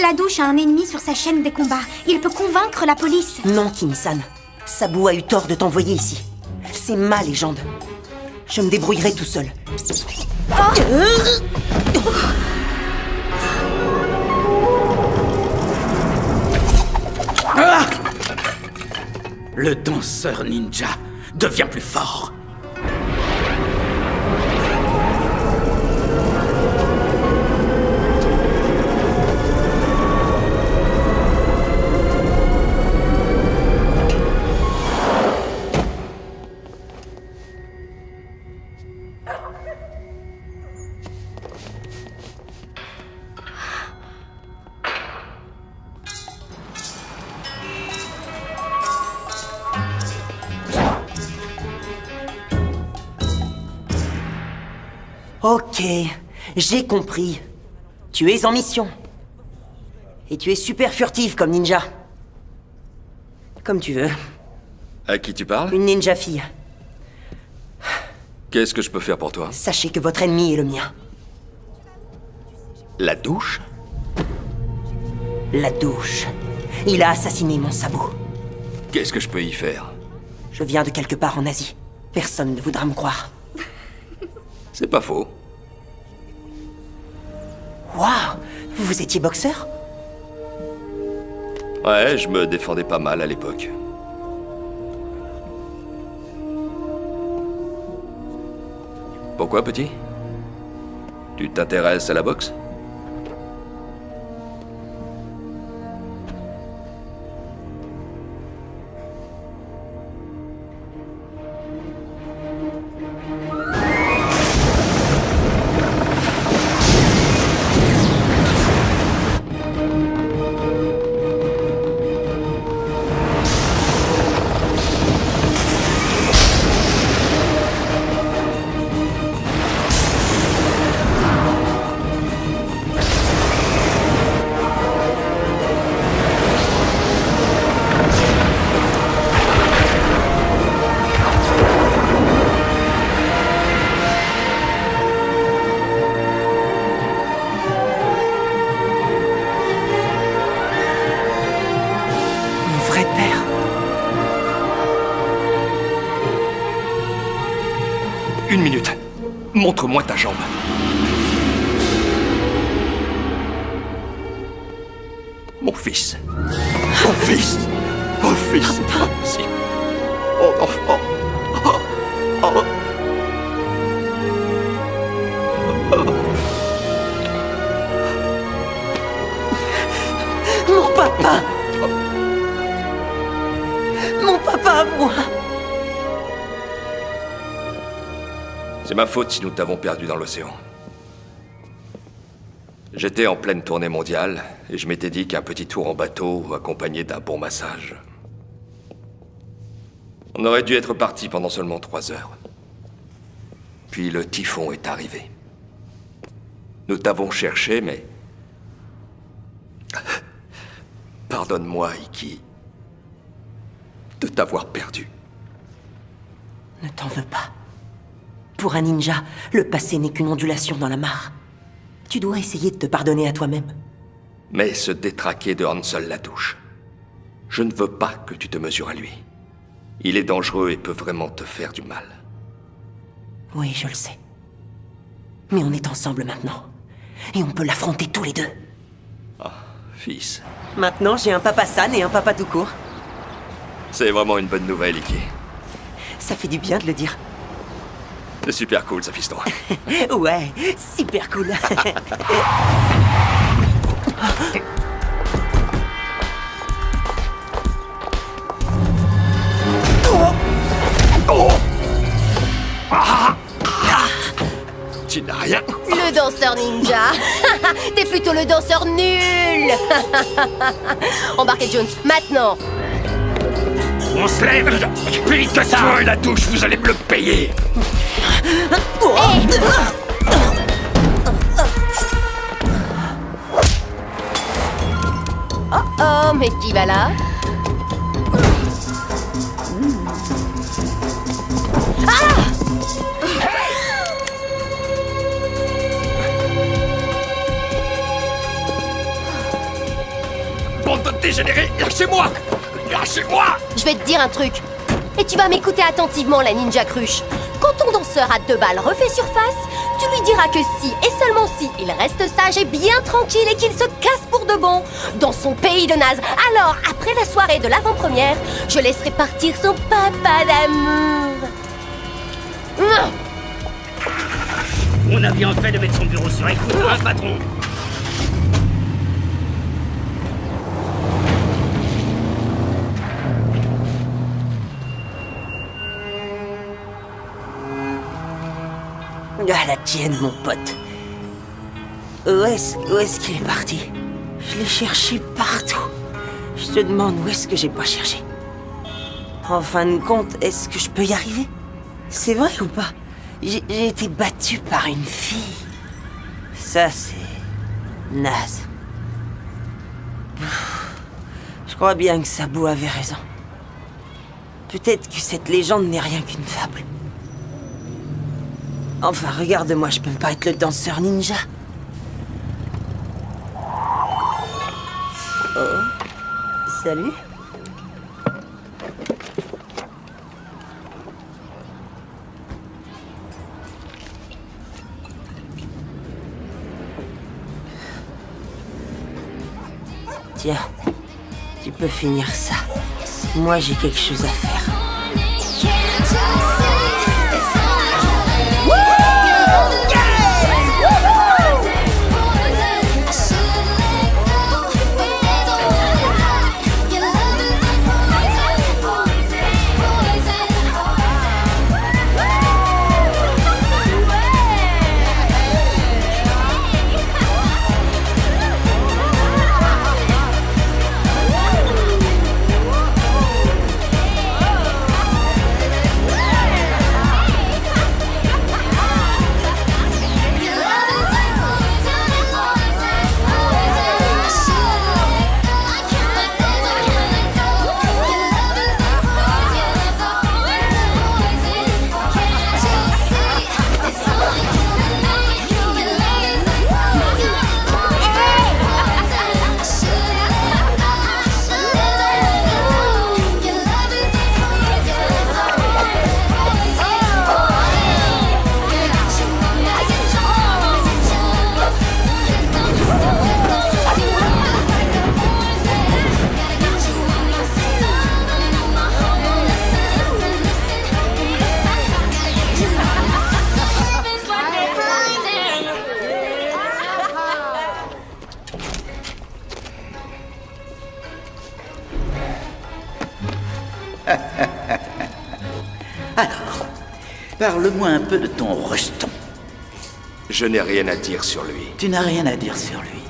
La douche a un ennemi sur sa chaîne des combats. Il peut convaincre la police. Non, Kimi-san. Sabu a eu tort de t'envoyer ici. C'est ma légende. Je me débrouillerai tout seul. Le danseur ninja devient plus fort. Ok, j'ai compris. Tu es en mission. Et tu es super furtive comme ninja. Comme tu veux. À qui tu parles? Une ninja fille. Qu'est-ce que je peux faire pour toi? Sachez que votre ennemi est le mien. La douche? La douche. Il a assassiné mon Sabu. Qu'est-ce que je peux y faire? Je viens de quelque part en Asie. Personne ne voudra me croire. C'est pas faux. Waouh! Vous étiez boxeur? Ouais, je me défendais pas mal à l'époque. Pourquoi, petit? Tu t'intéresses à la boxe? Une minute. Montre-moi ta jambe. Mon fils. Mon fils. Mon fils. C'est pas possible. Mon enfant. Mon papa. Mon papa à moi. C'est ma faute si nous t'avons perdu dans l'océan. J'étais en pleine tournée mondiale et je m'étais dit qu'un petit tour en bateau accompagné d'un bon massage. On aurait dû être parti pendant seulement 3 heures. Puis le typhon est arrivé. Nous t'avons cherché, mais Pardonne-moi, Iki, de t'avoir perdu. Ne t'en veux pas. Pour un ninja, le passé n'est qu'une ondulation dans la mare. Tu dois essayer de te pardonner à toi-même. Mais se détraquer de Hansel Ladouche, je ne veux pas que tu te mesures à lui. Il est dangereux et peut vraiment te faire du mal. Oui, je le sais. Mais on est ensemble maintenant. Et on peut l'affronter tous les deux. Ah, fils. Maintenant, j'ai un papa San et un papa tout court. C'est vraiment une bonne nouvelle, Iki. Ça fait du bien de le dire. C'est super cool, ça, fiston. Ouais, super cool. Tu n'as rien. Le danseur ninja. T'es plutôt le danseur nul. Embarquez Jones, maintenant. On se lève. Plus vite que ça. Toi et Ladouche, vous allez me le payer. Oh, mais qui va là? Bande de dégénérés, lâchez-moi! Lâchez-moi! Je vais te dire un truc. Et tu vas m'écouter attentivement, la ninja cruche. Quand ton danseur à 2 balles refait surface, tu lui diras que si, et seulement si, il reste sage et bien tranquille et qu'il se casse pour de bon dans son pays de naze. Alors, après la soirée de l'avant-première, je laisserai partir son papa d'amour. On a bien fait de mettre son bureau sur écoute, hein, patron? Ah, la tienne, mon pote. Où est-ce qu'il est parti? Je l'ai cherché partout. Je te demande où est-ce que j'ai pas cherché. En fin de compte, est-ce que je peux y arriver? C'est vrai ou pas? J'ai été battu par une fille. Ça, c'est... naze. Je crois bien que Sabu avait raison. Peut-être que cette légende n'est rien qu'une fable. Enfin, regarde-moi, je peux pas être le danseur ninja. Oh. Salut. Tiens, tu peux finir ça. Moi, j'ai quelque chose à faire. Alors, parle-moi un peu de ton rejeton. Je n'ai rien à dire sur lui. Tu n'as rien à dire sur lui.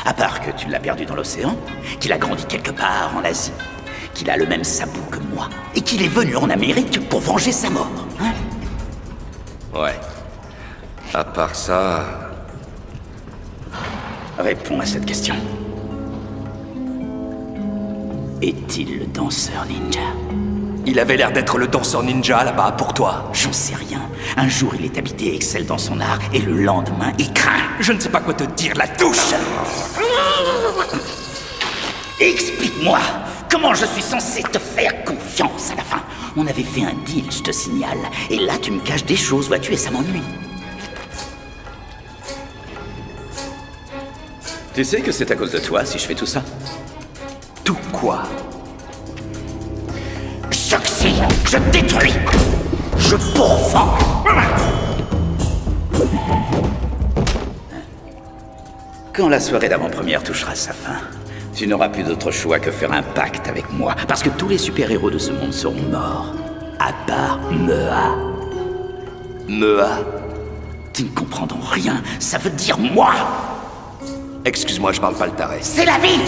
À part que tu l'as perdu dans l'océan, qu'il a grandi quelque part en Asie, qu'il a le même sabot que moi, et qu'il est venu en Amérique pour venger sa mort. Hein? Ouais. À part ça... Réponds à cette question. est-il le danseur ninja? Il avait l'air d'être le danseur ninja là-bas pour toi. J'en sais rien. Un jour, il est habité et excelle dans son art, et le lendemain, il craint. Je ne sais pas quoi te dire, la touche. Explique-moi, comment je suis censé te faire confiance à la fin? On avait fait un deal, je te signale. Et là, tu me caches des choses, vois-tu, et ça m'ennuie. Tu sais que c'est à cause de toi si je fais tout ça? Tout quoi? J'oxy, je détruis, je pourfends. Quand la soirée d'avant-première touchera sa fin, tu n'auras plus d'autre choix que faire un pacte avec moi, parce que tous les super-héros de ce monde seront morts, à part Mea. Mea? Tu ne comprends donc rien, ça veut dire moi. Excuse-moi, je parle pas le taré. C'est la vie!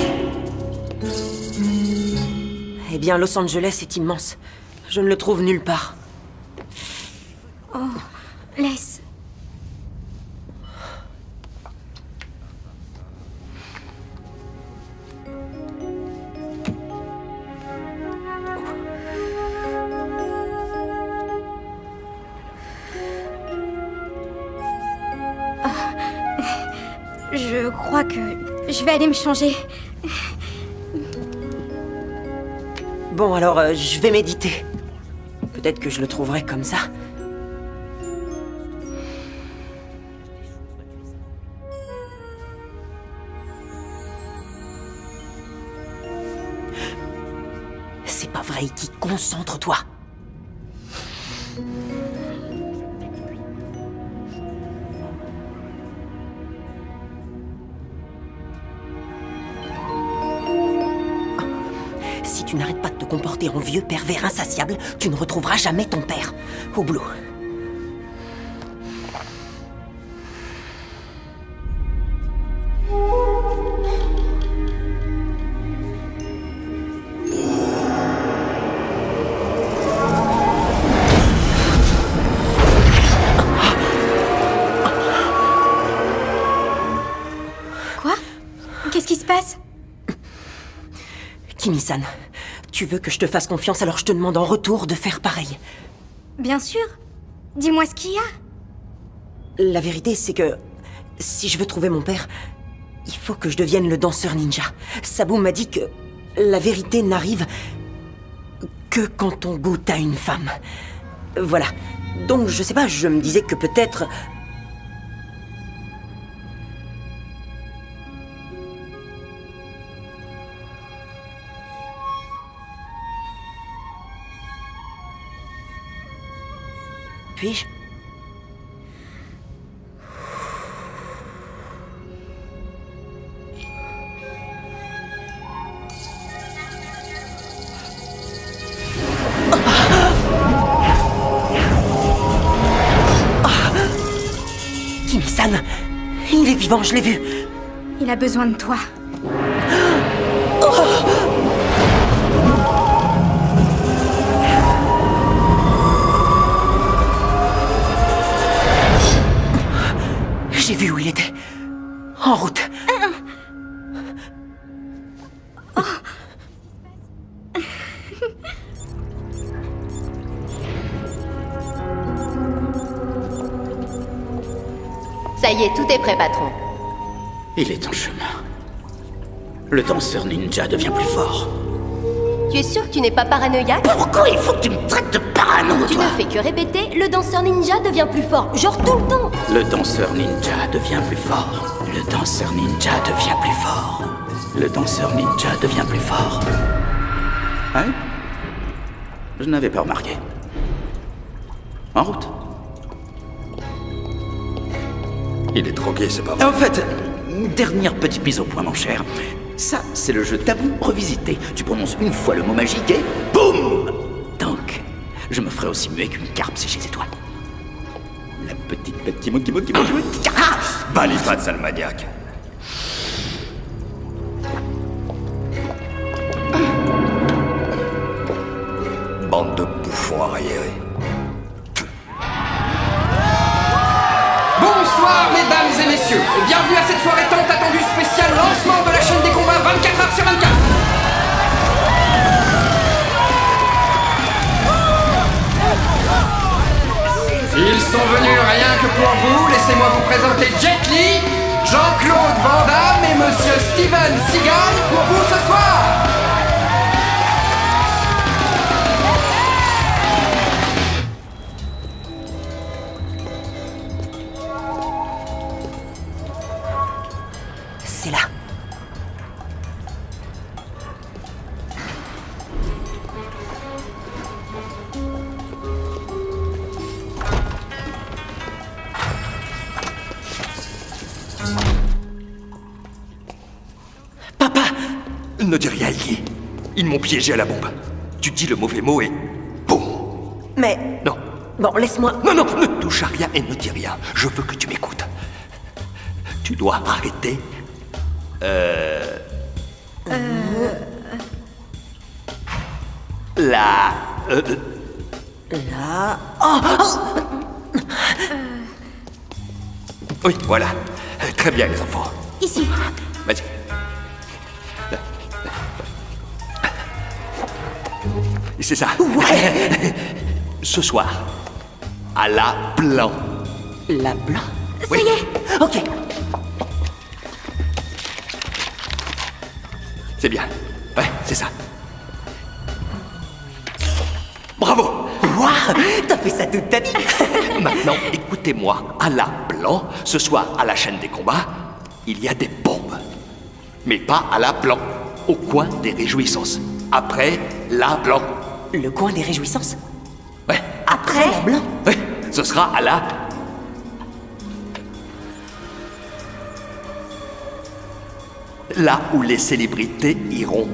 Eh bien, Los Angeles est immense. Je ne le trouve nulle part. Oh, laisse. Je crois que je vais aller me changer. Bon, alors, je vais méditer. Peut-être que je le trouverai comme ça. C'est pas vrai, Iki, concentre-toi. Si tu n'arrêtes pas de te comporter en vieux pervers insatiable, tu ne retrouveras jamais ton père. Oublo. Quoi? Qu'est-ce qui se passe? Kimi-san, tu veux que je te fasse confiance, alors je te demande en retour de faire pareil. Bien sûr. Dis-moi ce qu'il y a. La vérité, c'est que si je veux trouver mon père, il faut que je devienne le danseur ninja. Sabu m'a dit que la vérité n'arrive que quand on goûte à une femme. Voilà. Donc, je sais pas, je me disais que peut-être... Puis-je? Kimi-san, il est vivant, je l'ai vu. Il a besoin de toi. J'ai vu où il était. En route. Ça y est, tout est prêt, patron. Il est en chemin. Le danseur ninja devient plus fort. Tu es sûr que tu n'es pas paranoïaque? Pourquoi il faut que tu me traites de parano, Tu toi? ne fais que répéter, le danseur ninja devient plus fort. Genre tout le temps. Le danseur ninja devient plus fort. Le danseur ninja devient plus fort. Le danseur ninja devient plus fort. Hein? Je n'avais pas remarqué. En route. Il est drogué, c'est pas vrai. En fait, une dernière petite mise au point, mon cher. Ça, c'est le jeu Tabou revisité. Tu prononces une fois le mot magique et boum! Donc, je me ferai aussi muet qu'une carpe séchée ses doigts. La petite Ah! Balifat, sale maniaque. Bande de bouffons arriérés. Bonsoir mesdames et messieurs, et bienvenue à cette soirée tant attendue spéciale lancement de la chaîne des combats 24h sur 24. sont venus rien que pour vous. Laissez-moi vous présenter Jet Li, Jean-Claude Van Damme et Monsieur Steven Seagal pour vous ce soir. C'est là. Papa! Ne dis rien, Iggy. Ils m'ont piégé à la bombe. Tu dis le mauvais mot et... boum! Mais... Non. Bon, laisse-moi... Non, non, ne touche à rien et ne dis rien. Je veux que tu m'écoutes. Tu dois arrêter... La... Là... Oh, Oui, voilà. Très bien, les enfants. Ici. Vas-y. C'est ça. Ouais. Ce soir, à la blanc. La blanc? Ça y est. Ok. C'est bien. Ouais, c'est ça. Bravo! Waouh! T'as fait ça toute ta vie. Maintenant, écoutez-moi. À la blanc, ce soir, à la chaîne des combats, il y a des bombes. Mais pas à la blanc, au coin des réjouissances. Après la blanc. Le coin des réjouissances? Ouais. Après la blanc? Ouais, ce sera à la... Là où les célébrités iront.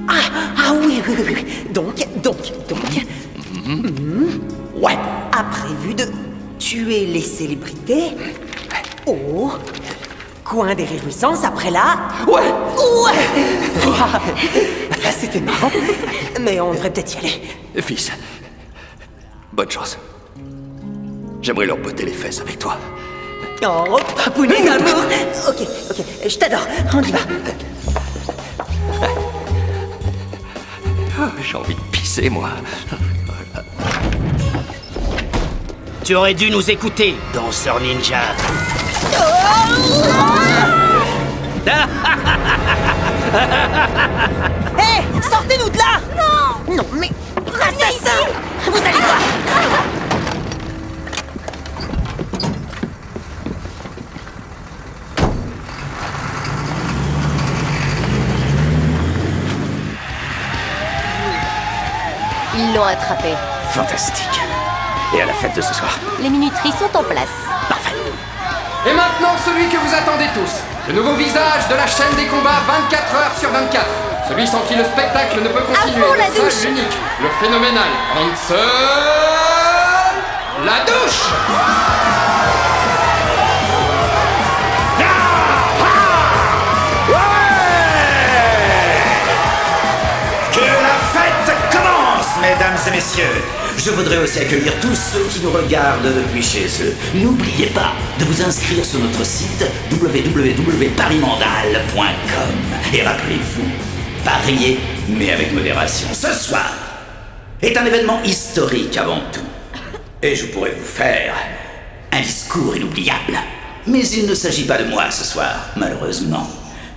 Ah oui, oui, oui, oui. Donc... Ouais. A prévu de tuer les célébrités au coin des réjouissances après là. Ouais. Ouais. C'était marrant, mais on devrait peut-être y aller. Fils, bonne chance. J'aimerais leur botter les fesses avec toi. Oh, papounet d'amour. Ok, je t'adore. On y va. J'ai envie de pisser, moi. Tu aurais dû nous écouter, danseur ninja. Hé, sortez-nous de là! Non! Non, mais... Assassin! Vous allez voir! Ils l'ont attrapé. Fantastique. Et à la fête de ce soir. Les minuteries sont en place. Parfait. Et maintenant, celui que vous attendez tous. Le nouveau visage de la chaîne des combats 24 heures sur 24. Celui sans qui le spectacle ne peut continuer. À fond, la Le seul, douche. l'unique, le phénoménal Hansel... La douche. Que la fête commence, mesdames et messieurs. Je voudrais aussi accueillir tous ceux qui nous regardent depuis chez eux. N'oubliez pas de vous inscrire sur notre site www.parismandal.com. Et rappelez-vous, pariez, mais avec modération. Ce soir est un événement historique avant tout. Et je pourrais vous faire un discours inoubliable. Mais il ne s'agit pas de moi ce soir, malheureusement.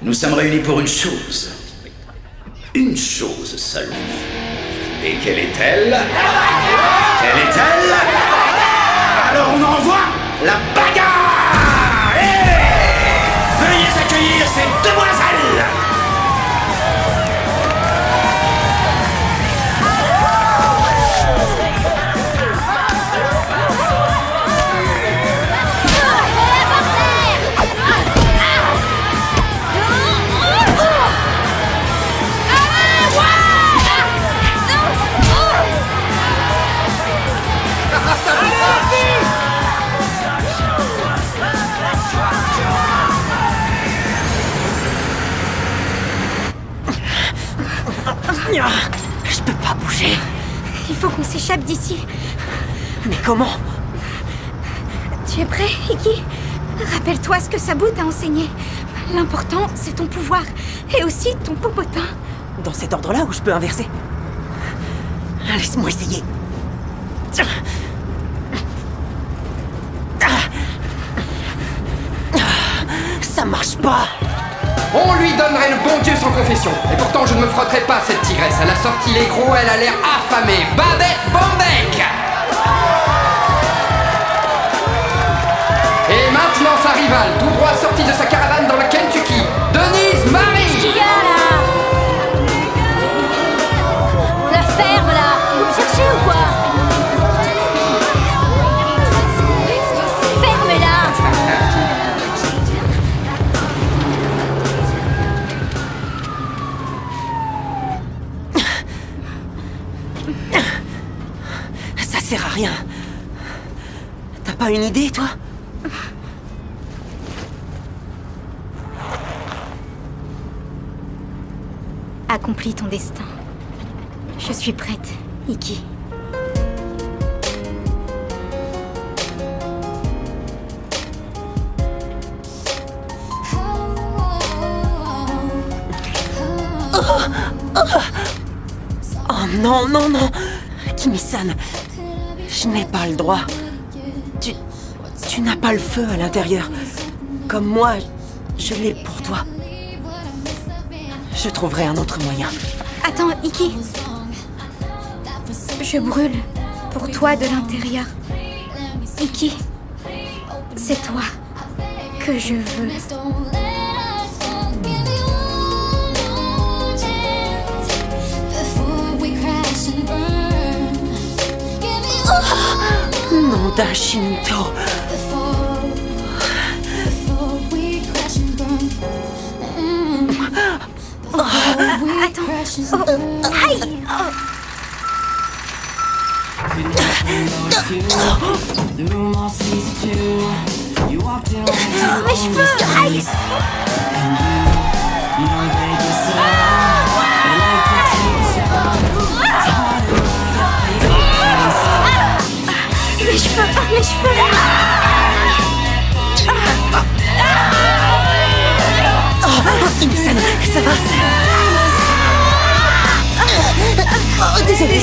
Nous sommes réunis pour une chose. Une chose seulement. Et quelle est-elle? Quelle est-elle? Alors on envoie la bagarre! Veuillez accueillir ces demoiselles! Je peux pas bouger. Il faut qu'on s'échappe d'ici. Mais comment? Tu es prêt, Iggy? Rappelle-toi ce que Sabu t'a enseigné. L'important, c'est ton pouvoir. Et aussi ton popotin. Dans cet ordre-là où je peux inverser? Laisse-moi essayer. marche pas. On lui donnerait le bon Dieu sans confession. Et pourtant, je ne me frotterai pas cette tigresse. Elle a sorti les gros, elle a l'air affamée. Babette Bondek. Et maintenant, sa rivale, tout droit sortie de sa caravane dans le Kentucky, Denise Marie. La ferme, là. Vous me cherchez ou quoi? Ferme-la. Ça sert à rien. T'as pas une idée, toi? Accomplis ton destin. Je suis prête, Iki. Oh non, non, non. Kimi-san, je n'ai pas le droit. Tu n'as pas le feu à l'intérieur. Comme moi, je l'ai pour toi. Je trouverai un autre moyen. Attends, Iki. Je brûle pour toi de l'intérieur. Iki, c'est toi que je veux. Nom d'un Shinto. Attends. Oh. Aïe. Mes cheveux. Aïe. Mes cheveux. Mes cheveux. Kimi-san, ça va? Oh, désolé.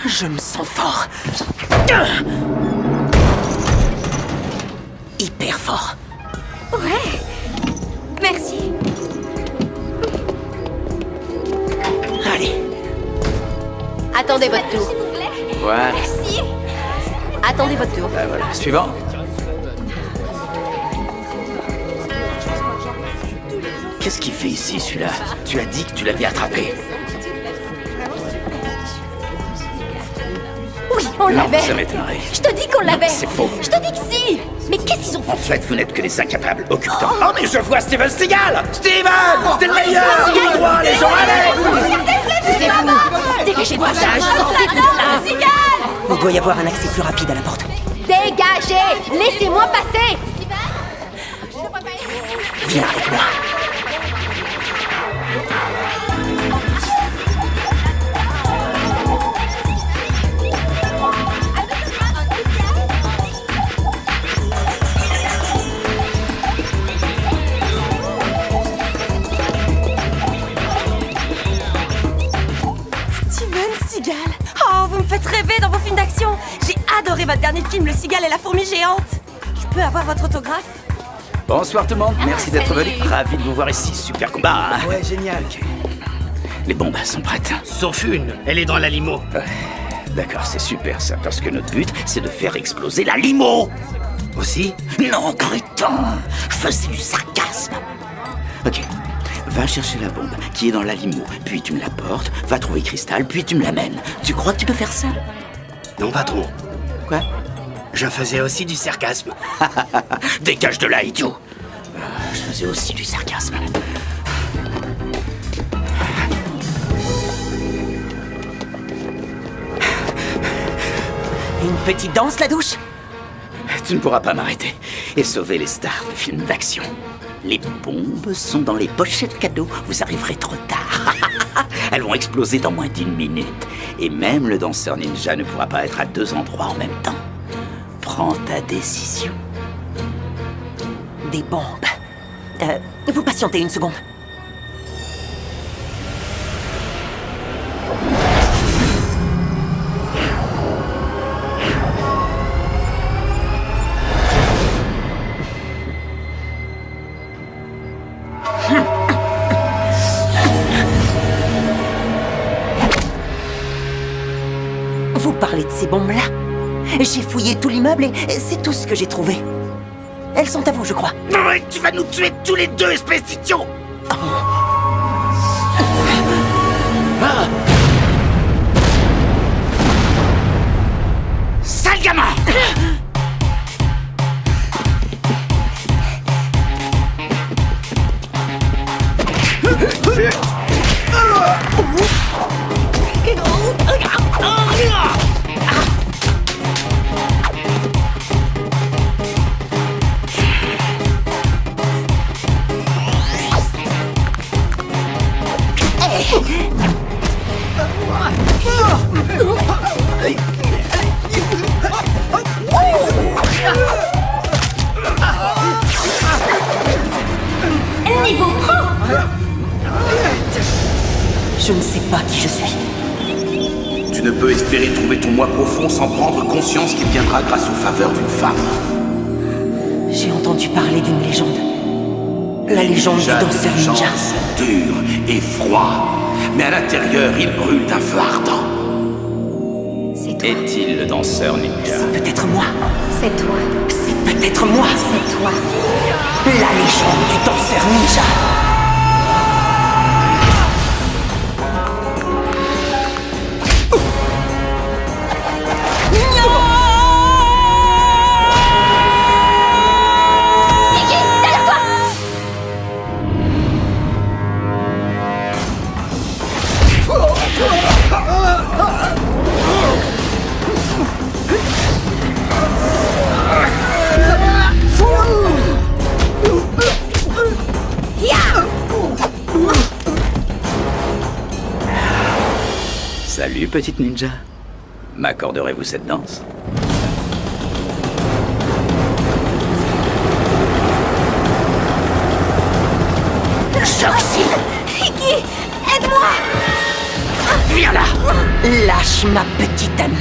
Je me sens fort. Hyper fort. Ouais. Merci. Allez. Attendez votre tour. Voilà. Merci. Attendez votre tour. Ben voilà, suivant. Qu'est-ce qu'il fait ici, celui-là? Tu as dit que tu l'avais attrapé. Oui, on Non, l'avait. ça m'étonnerait. Je te dis qu'on l'avait. C'est faux. Je te dis que si. Mais qu'est-ce qu'ils ont fait? En fait, vous n'êtes que des incapables occupants. Oh, mais je vois Steven Seagal! Steven! T'es le meilleur! Tout droit, les gens, allez! Taisez-vous. Dégagez-moi ça. Sortez-vous de là. Il doit y avoir un accès plus rapide à la porte. Dégagez. Laissez-moi passer. Viens avec moi. Oh, vous me faites rêver dans vos films d'action. J'ai adoré votre dernier film, Le Cigale et la fourmi géante. Je peux avoir votre autographe? Bonsoir tout le monde, merci d'être venu. Ravi de vous voir ici, super combat. Hein. Ouais, génial. Les bombes sont prêtes. Sauf une, elle est dans la limo. D'accord, c'est super ça, parce que notre but, c'est de faire exploser la limo. Aussi? Non, Gruton, je faisais du sarcasme. Ok, va chercher la bombe qui est dans la limo, puis tu me la portes, va trouver Cristal, puis tu me l'amènes. Tu crois que tu peux faire ça? Non, patron. Quoi? Je faisais aussi du sarcasme. Dégage de là, idiot. Je faisais aussi du sarcasme. Une petite danse, la douche? Tu ne pourras pas m'arrêter et sauver les stars de films d'action. Les bombes sont dans les pochettes cadeaux. Vous arriverez trop tard. Elles vont exploser dans moins d'1 minute. Et même le danseur ninja ne pourra pas être à 2 endroits en même temps. Prends ta décision. Des bombes. Vous patientez une seconde. Vous parlez de ces bombes-là? J'ai fouillé tout l'immeuble et c'est tout ce que j'ai trouvé. Elles sont à vous, je crois. Non, tu vas nous tuer tous les deux, espèce d'idiot! Sale gamin! Niveau pro. Je ne sais pas qui je suis. Tu ne peux espérer trouver ton moi profond sans prendre conscience qu'il viendra grâce aux faveurs d'une femme. J'ai entendu parler d'une légende. La légende du danseur ninja. Dur et froid, mais à l'intérieur, il brûle d'un feu ardent. C'est toi. Est-il le danseur ninja? C'est peut-être moi. C'est toi. C'est peut-être moi. C'est toi. La légende du danseur ninja. Salut, petite ninja. M'accorderez-vous cette danse? Choxy! Iki, aide-moi! Viens là! Lâche ma petite amie.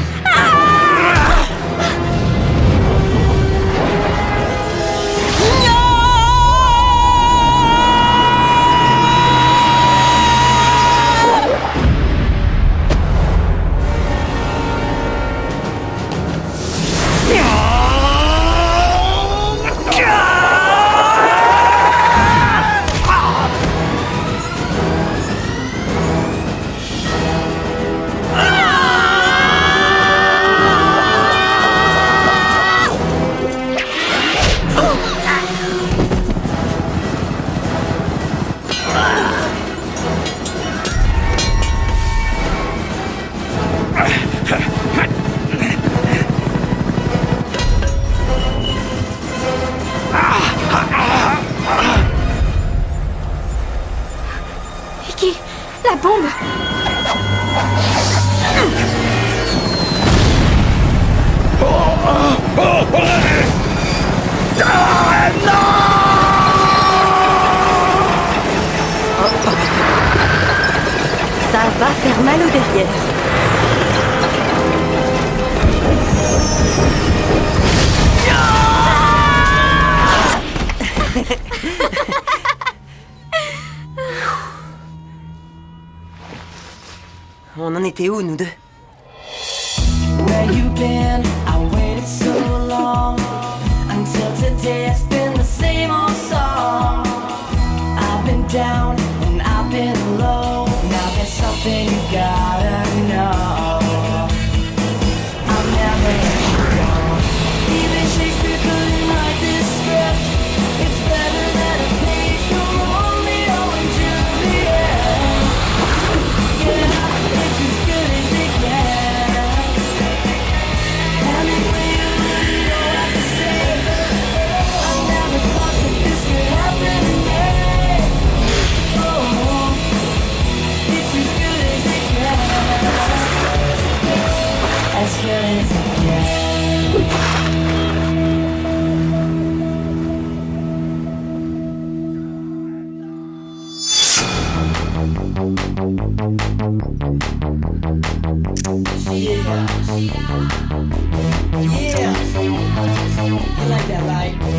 Iki, la bombe. Ça va faire mal au derrière. On en était où, nous deux? Where you been? I waited so long until today. It's been the same old song. I've been down and I've been low. Now there's something you gotta know. I'll never let you go. Even Shakespeare couldn't write this script. It's better than a page from Romeo and Juliet. Yeah, it's as good as it gets. Yeah. You like that, right?